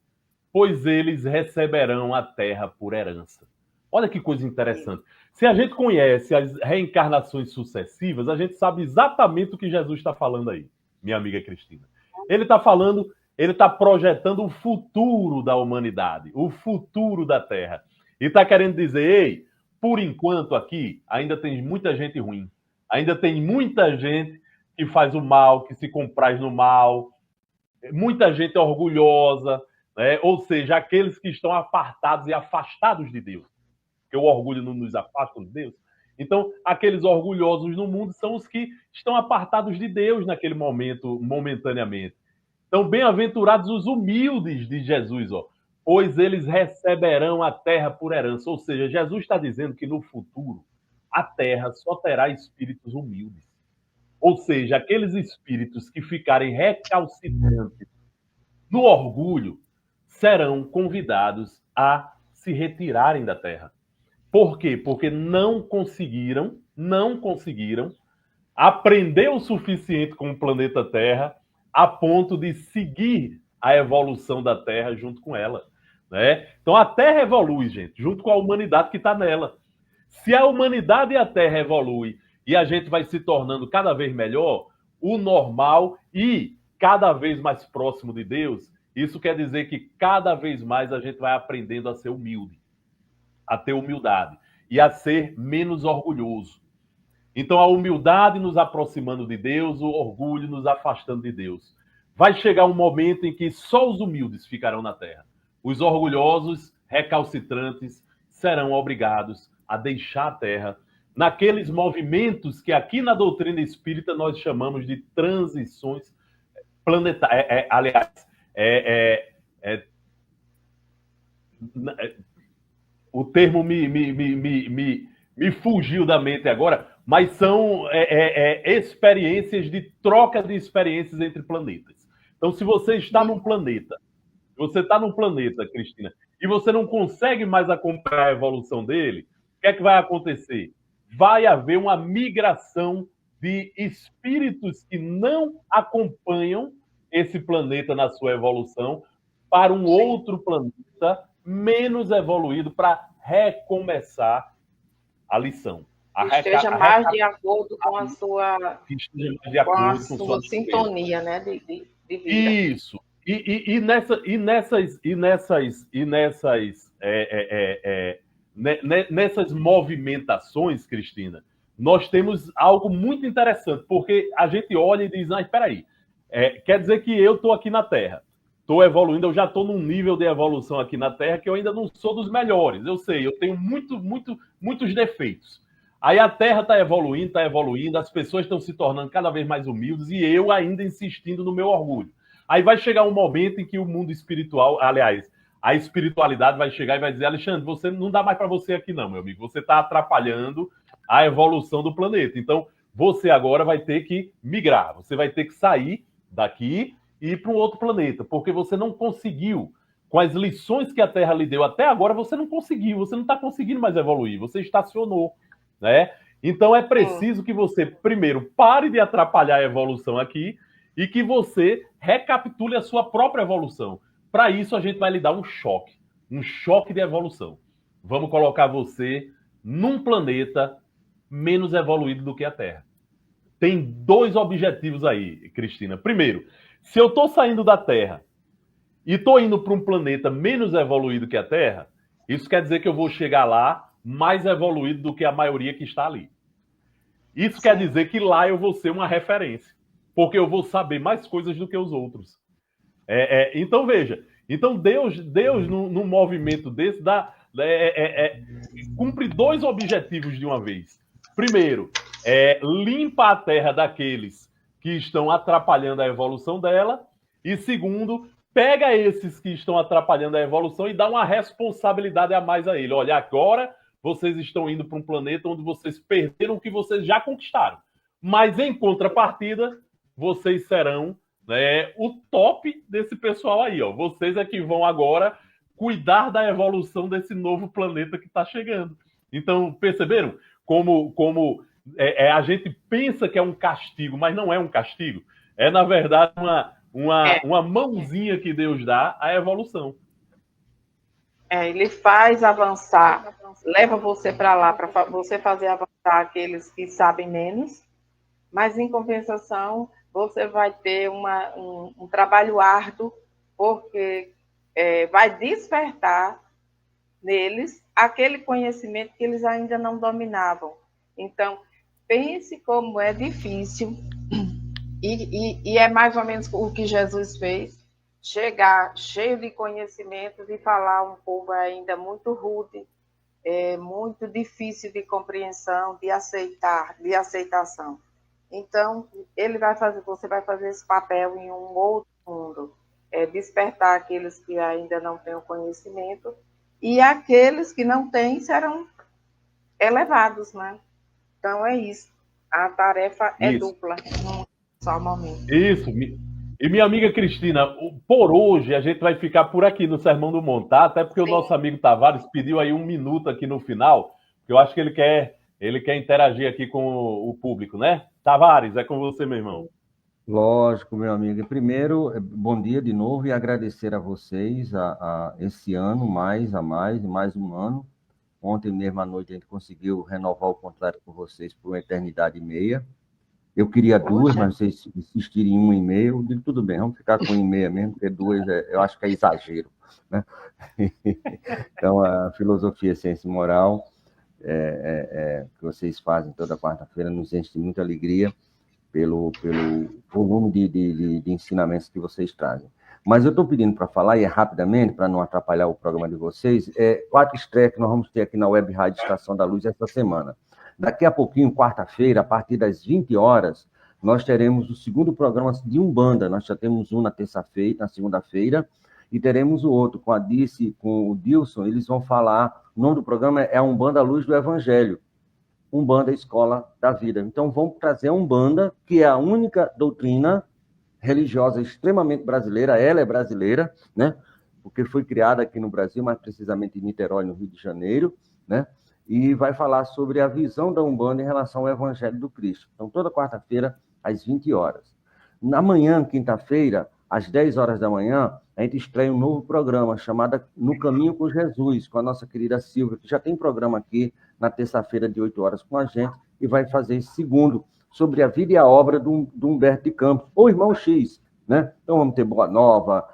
pois eles receberão a terra por herança. Olha que coisa interessante. Se a gente conhece as reencarnações sucessivas, a gente sabe exatamente o que Jesus está falando aí, minha amiga Cristina. Ele está falando, ele está projetando o futuro da humanidade, o futuro da Terra. E está querendo dizer, ei, por enquanto aqui, ainda tem muita gente ruim. Ainda tem muita gente que faz o mal, que se compraz no mal. Muita gente orgulhosa, né? Ou seja, aqueles que estão apartados e afastados de Deus. Porque o orgulho não nos afasta de Deus. Então, aqueles orgulhosos no mundo são os que estão apartados de Deus naquele momento, momentaneamente. Então, bem-aventurados os humildes de Jesus, ó, pois eles receberão a terra por herança. Ou seja, Jesus está dizendo que no futuro a terra só terá espíritos humildes. Ou seja, aqueles espíritos que ficarem recalcitrantes no orgulho serão convidados a se retirarem da terra. Por quê? Porque não conseguiram aprender o suficiente com o planeta Terra a ponto de seguir a evolução da Terra junto com ela, né? Então a Terra evolui, gente, junto com a humanidade que está nela. Se a humanidade e a Terra evoluem e a gente vai se tornando cada vez melhor, o normal e cada vez mais próximo de Deus, isso quer dizer que cada vez mais a gente vai aprendendo a ser humilde, a ter humildade e a ser menos orgulhoso. Então, a humildade nos aproximando de Deus, o orgulho nos afastando de Deus. Vai chegar um momento em que só os humildes ficarão na terra. Os orgulhosos, recalcitrantes, serão obrigados a deixar a terra naqueles movimentos que aqui na doutrina espírita nós chamamos de transições planetárias. O termo me fugiu da mente agora, mas são experiências de troca de experiências entre planetas. Então, se você está num planeta, Cristina, e você não consegue mais acompanhar a evolução dele, o que é que vai acontecer? Vai haver uma migração de espíritos que não acompanham esse planeta na sua evolução para um outro planeta menos evoluído para recomeçar a lição. Esteja mais de acordo com a sua, sintonia, né, de vida. Isso. E nessas movimentações, Cristina, nós temos algo muito interessante, porque a gente olha e diz, espera aí, quer dizer que eu estou aqui na Terra, estou evoluindo, eu já estou num nível de evolução aqui na Terra que eu ainda não sou dos melhores. Eu sei, eu tenho muitos defeitos. Aí a Terra está evoluindo, as pessoas estão se tornando cada vez mais humildes e eu ainda insistindo no meu orgulho. Aí vai chegar um momento em que o mundo espiritual, aliás, a espiritualidade vai chegar e vai dizer, Alexandre, você não dá mais para você aqui não, meu amigo. Você está atrapalhando a evolução do planeta. Então, você agora vai ter que migrar. Você vai ter que sair daqui e ir para um outro planeta, porque você não conseguiu, com as lições que a Terra lhe deu até agora, você não conseguiu, você não está conseguindo mais evoluir, você estacionou, né? Então é preciso que você, primeiro, pare de atrapalhar a evolução aqui e que você recapitule a sua própria evolução. Para isso, a gente vai lhe dar um choque de evolução. Vamos colocar você num planeta menos evoluído do que a Terra. Tem 2 objetivos aí, Cristina. Primeiro, se eu estou saindo da Terra e estou indo para um planeta menos evoluído que a Terra, isso quer dizer que eu vou chegar lá mais evoluído do que a maioria que está ali. Isso quer dizer que lá eu vou ser uma referência, porque eu vou saber mais coisas do que os outros. Então, veja, Deus num movimento desse, cumpre 2 objetivos de uma vez. Primeiro, limpa a Terra daqueles que estão atrapalhando a evolução dela. E segundo, pega esses que estão atrapalhando a evolução e dá uma responsabilidade a mais a ele. Olha, agora vocês estão indo para um planeta onde vocês perderam o que vocês já conquistaram. Mas, em contrapartida, vocês serão o top desse pessoal aí. Ó. Vocês é que vão agora cuidar da evolução desse novo planeta que está chegando. Então, perceberam como a gente pensa que é um castigo, mas não é um castigo. É, na verdade, uma mãozinha que Deus dá à evolução. Ele faz avançar, leva você para lá, para você fazer avançar aqueles que sabem menos, mas em compensação você vai ter um trabalho árduo, porque vai despertar neles aquele conhecimento que eles ainda não dominavam. Então, pense como é difícil, e é mais ou menos o que Jesus fez, chegar cheio de conhecimentos e falar um povo ainda muito rude, muito difícil de compreensão, de aceitação. Então, você vai fazer esse papel em um outro mundo, despertar aqueles que ainda não têm o conhecimento, e aqueles que não têm serão elevados, né? Então é isso. A tarefa é dupla, num só momento. Isso. E minha amiga Cristina, por hoje a gente vai ficar por aqui no Sermão do Monte, tá? Até porque o nosso amigo Tavares pediu aí 1 minuto aqui no final, que eu acho que ele quer interagir aqui com o público, né? Tavares, é com você, meu irmão. Lógico, meu amigo. Primeiro, bom dia de novo e agradecer a vocês a esse ano, mais um ano. Ontem mesmo à noite a gente conseguiu renovar o contrato com vocês por 1,5 eternidade. Eu queria 2, mas vocês insistirem em 1,5. Eu digo, tudo bem, vamos ficar com 1,5 mesmo, porque 2 eu acho que é exagero, né? Então, a filosofia, ciência e moral que vocês fazem toda quarta-feira nos enche de muita alegria pelo volume de ensinamentos que vocês trazem. Mas eu estou pedindo para falar, e rapidamente, para não atrapalhar o programa de vocês, 4 estreias que nós vamos ter aqui na Web Rádio Estação da Luz esta semana. Daqui a pouquinho, quarta-feira, a partir das 20 horas, nós teremos o segundo programa de Umbanda. Nós já temos um na terça-feira, na segunda-feira, e teremos o outro com a Dice, com o Dilson. Eles vão falar, o nome do programa é Umbanda à Luz do Evangelho. Umbanda, Escola da Vida. Então, vamos trazer a Umbanda, que é a única doutrina religiosa extremamente brasileira. Ela é brasileira, né? Porque foi criada aqui no Brasil, mais precisamente em Niterói, no Rio de Janeiro, né? E vai falar sobre a visão da Umbanda em relação ao Evangelho do Cristo. Então, toda quarta-feira, às 20 horas. Na manhã, quinta-feira, às 10 horas da manhã, a gente estreia um novo programa chamado No Caminho com Jesus, com a nossa querida Silvia, que já tem programa aqui na terça-feira, de 8 horas, com a gente, e vai fazer esse segundo, sobre a vida e a obra do Humberto de Campos, ou Irmão X, né? Então vamos ter Boa Nova,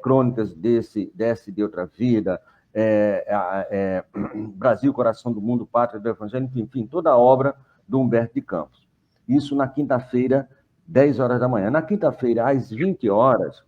Crônicas de Outra Vida, Brasil, Coração do Mundo, Pátria do Evangelho, enfim, toda a obra do Humberto de Campos. Isso na quinta-feira, 10 horas da manhã. Na quinta-feira, às 20 horas,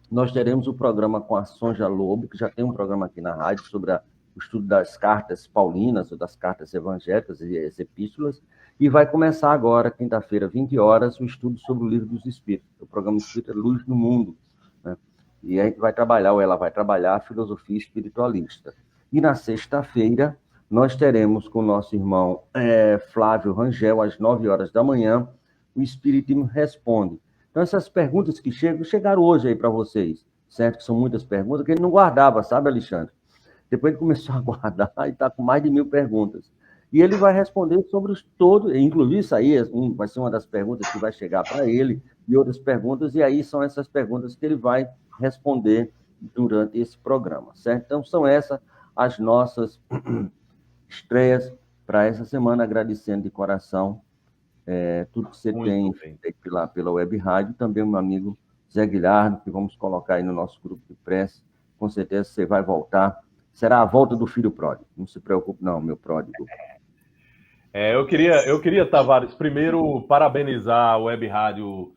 nós teremos o programa com a Sonja Lobo, que já tem um programa aqui na rádio sobre o estudo das cartas paulinas, ou das cartas evangélicas e as epístolas, e vai começar agora, quinta-feira, 20 horas, o estudo sobre o Livro dos Espíritos, o programa Espírita Luz no Mundo, né? E a gente vai trabalhar, ou ela vai trabalhar, a filosofia espiritualista. E na sexta-feira, nós teremos com o nosso irmão Flávio Rangel, às 9 horas da manhã, o Espiritismo Responde. Então, essas perguntas que chegaram hoje aí para vocês, certo? Que são muitas perguntas que ele não guardava, sabe, Alexandre? Depois ele começou a guardar e está com mais de 1000 perguntas. E ele vai responder sobre todos, inclusive isso aí vai ser uma das perguntas que vai chegar para ele, e outras perguntas, e aí são essas perguntas que ele vai responder durante esse programa, certo? Então, são essas as nossas estreias para essa semana, agradecendo de coração tudo que você tem feito pela Web Rádio, também o meu amigo Zé Guilherme, que vamos colocar aí no nosso grupo de prece, com certeza você vai voltar. Será a volta do filho pródigo. Não se preocupe, não, meu pródigo. Eu queria, Tavares, primeiro parabenizar a Web Rádio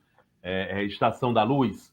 Estação da Luz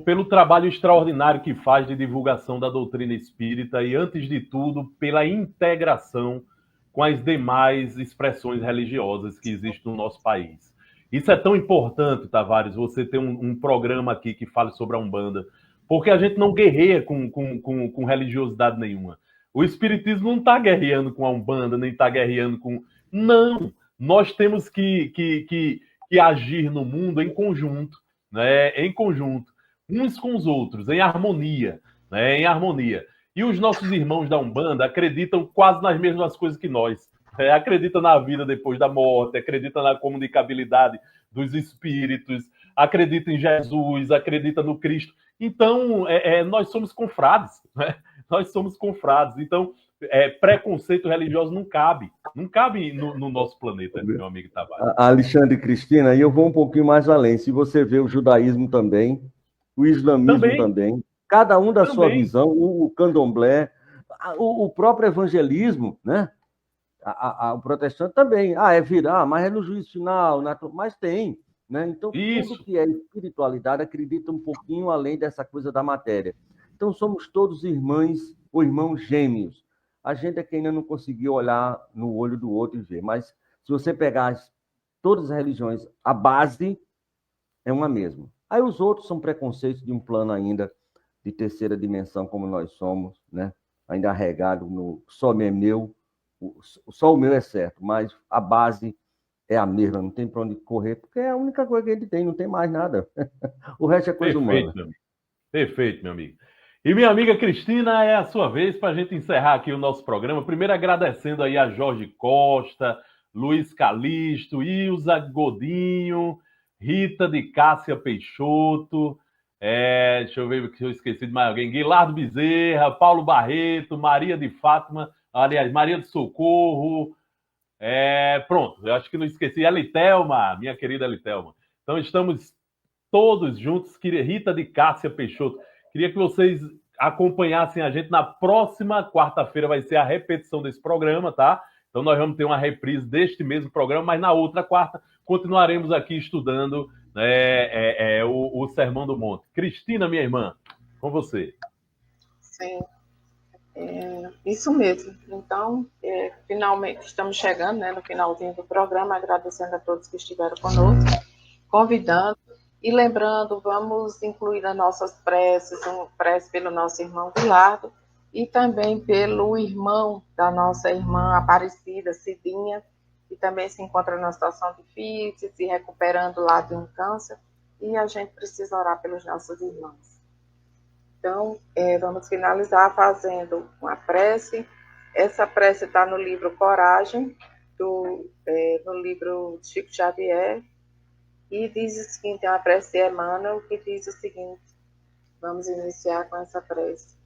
pelo trabalho extraordinário que faz de divulgação da doutrina espírita e, antes de tudo, pela integração com as demais expressões religiosas que existem no nosso país. Isso é tão importante, Tavares, você ter um programa aqui que fale sobre a Umbanda, porque a gente não guerreia com religiosidade nenhuma. O Espiritismo não está guerreando com a Umbanda, nem está guerreando com... Não! Nós temos que agir no mundo em conjunto, né? Em conjunto, uns com os outros, em harmonia, né? Em harmonia. E os nossos irmãos da Umbanda acreditam quase nas mesmas coisas que nós. Acreditam na vida depois da morte, acreditam na comunicabilidade dos espíritos, acreditam em Jesus, acreditam no Cristo. Então, nós somos confrades, né? Nós somos confrades. Então, preconceito religioso não cabe. Não cabe no nosso planeta, meu amigo Tavares. Alexandre e Cristina, e eu vou um pouquinho mais além. Se você vê o judaísmo também, o islamismo também, cada um da sua visão, o candomblé, o próprio evangelismo, né? O protestante também. É virar, mas é no juízo final, mas tem. Né? Então, tudo que é espiritualidade acredita um pouquinho além dessa coisa da matéria. Então, somos todos irmãos ou irmãos gêmeos. A gente é que ainda não conseguiu olhar no olho do outro e ver. Mas, se você pegar todas as religiões, a base é uma mesma. Aí os outros são preconceitos de um plano ainda de terceira dimensão, como nós somos, né? Ainda regado no só meu, só o meu é certo, mas a base é a mesma, não tem para onde correr, porque é a única coisa que ele tem, não tem mais nada. O resto é coisa humana. Meu amigo. Perfeito, meu amigo. E minha amiga Cristina, é a sua vez para a gente encerrar aqui o nosso programa. Primeiro agradecendo aí a Jorge Costa, Luiz Calixto, Ilza Godinho, Rita de Cássia Peixoto, deixa eu ver se eu esqueci de mais alguém, Guilardo Bezerra, Paulo Barreto, Maria de Fátima, aliás, Maria de Socorro, pronto, eu acho que não esqueci, a Litelma, minha querida Litelma. Então estamos todos juntos, Rita de Cássia Peixoto. Queria que vocês acompanhassem a gente na próxima quarta-feira, vai ser a repetição desse programa, tá? Então nós vamos ter uma reprise deste mesmo programa, mas na outra quarta continuaremos aqui estudando o Sermão do Monte. Cristina, minha irmã, com você. Sim, isso mesmo. Então, finalmente estamos chegando, né, no finalzinho do programa, agradecendo a todos que estiveram conosco, convidando e lembrando, vamos incluir nas nossas preces, prece pelo nosso irmão Guilardo e também pelo irmão da nossa irmã Aparecida, Cidinha, que também se encontra numa situação difícil, se recuperando lá de um câncer, e a gente precisa orar pelos nossos irmãos. Então, vamos finalizar fazendo uma prece. Essa prece está no livro Coragem, no livro Chico Xavier, e diz o seguinte, é uma prece de Emmanuel, que diz o seguinte, vamos iniciar com essa prece.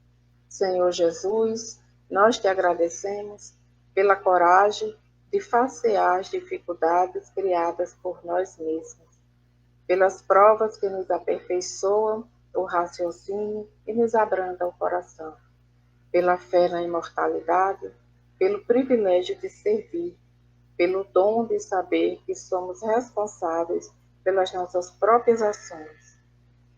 Senhor Jesus, nós te agradecemos pela coragem de facear as dificuldades criadas por nós mesmos, pelas provas que nos aperfeiçoam o raciocínio e nos abrandam o coração, pela fé na imortalidade, pelo privilégio de servir, pelo dom de saber que somos responsáveis pelas nossas próprias ações.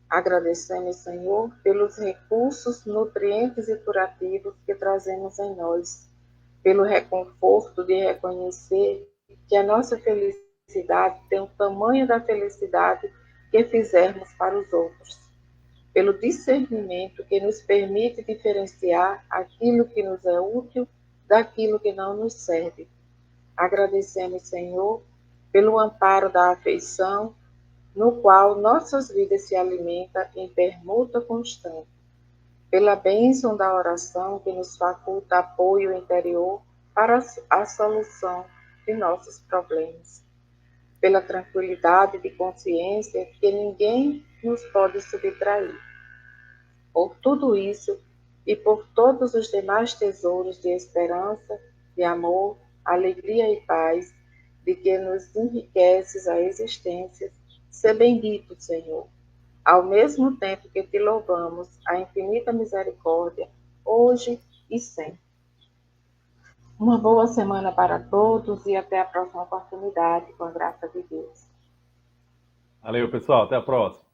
Agradecemos, Senhor, pelos recursos nutrientes e curativos que trazemos em nós, pelo reconforto de reconhecer que a nossa felicidade tem o tamanho da felicidade que fizermos para os outros, pelo discernimento que nos permite diferenciar aquilo que nos é útil daquilo que não nos serve. Agradecemos, Senhor, pelo amparo da afeição, no qual nossas vidas se alimentam em permuta constante, pela bênção da oração que nos faculta apoio interior para a solução de nossos problemas, pela tranquilidade de consciência que ninguém nos pode subtrair. Por tudo isso e por todos os demais tesouros de esperança, de amor, alegria e paz, de que nos enriqueces a existência, ser bendito, Senhor, ao mesmo tempo que te louvamos a infinita misericórdia, hoje e sempre. Uma boa semana para todos e até a próxima oportunidade, com a graça de Deus. Valeu, pessoal. Até a próxima.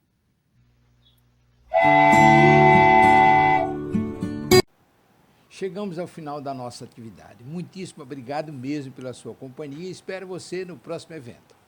Chegamos ao final da nossa atividade. Muitíssimo obrigado mesmo pela sua companhia e espero você no próximo evento.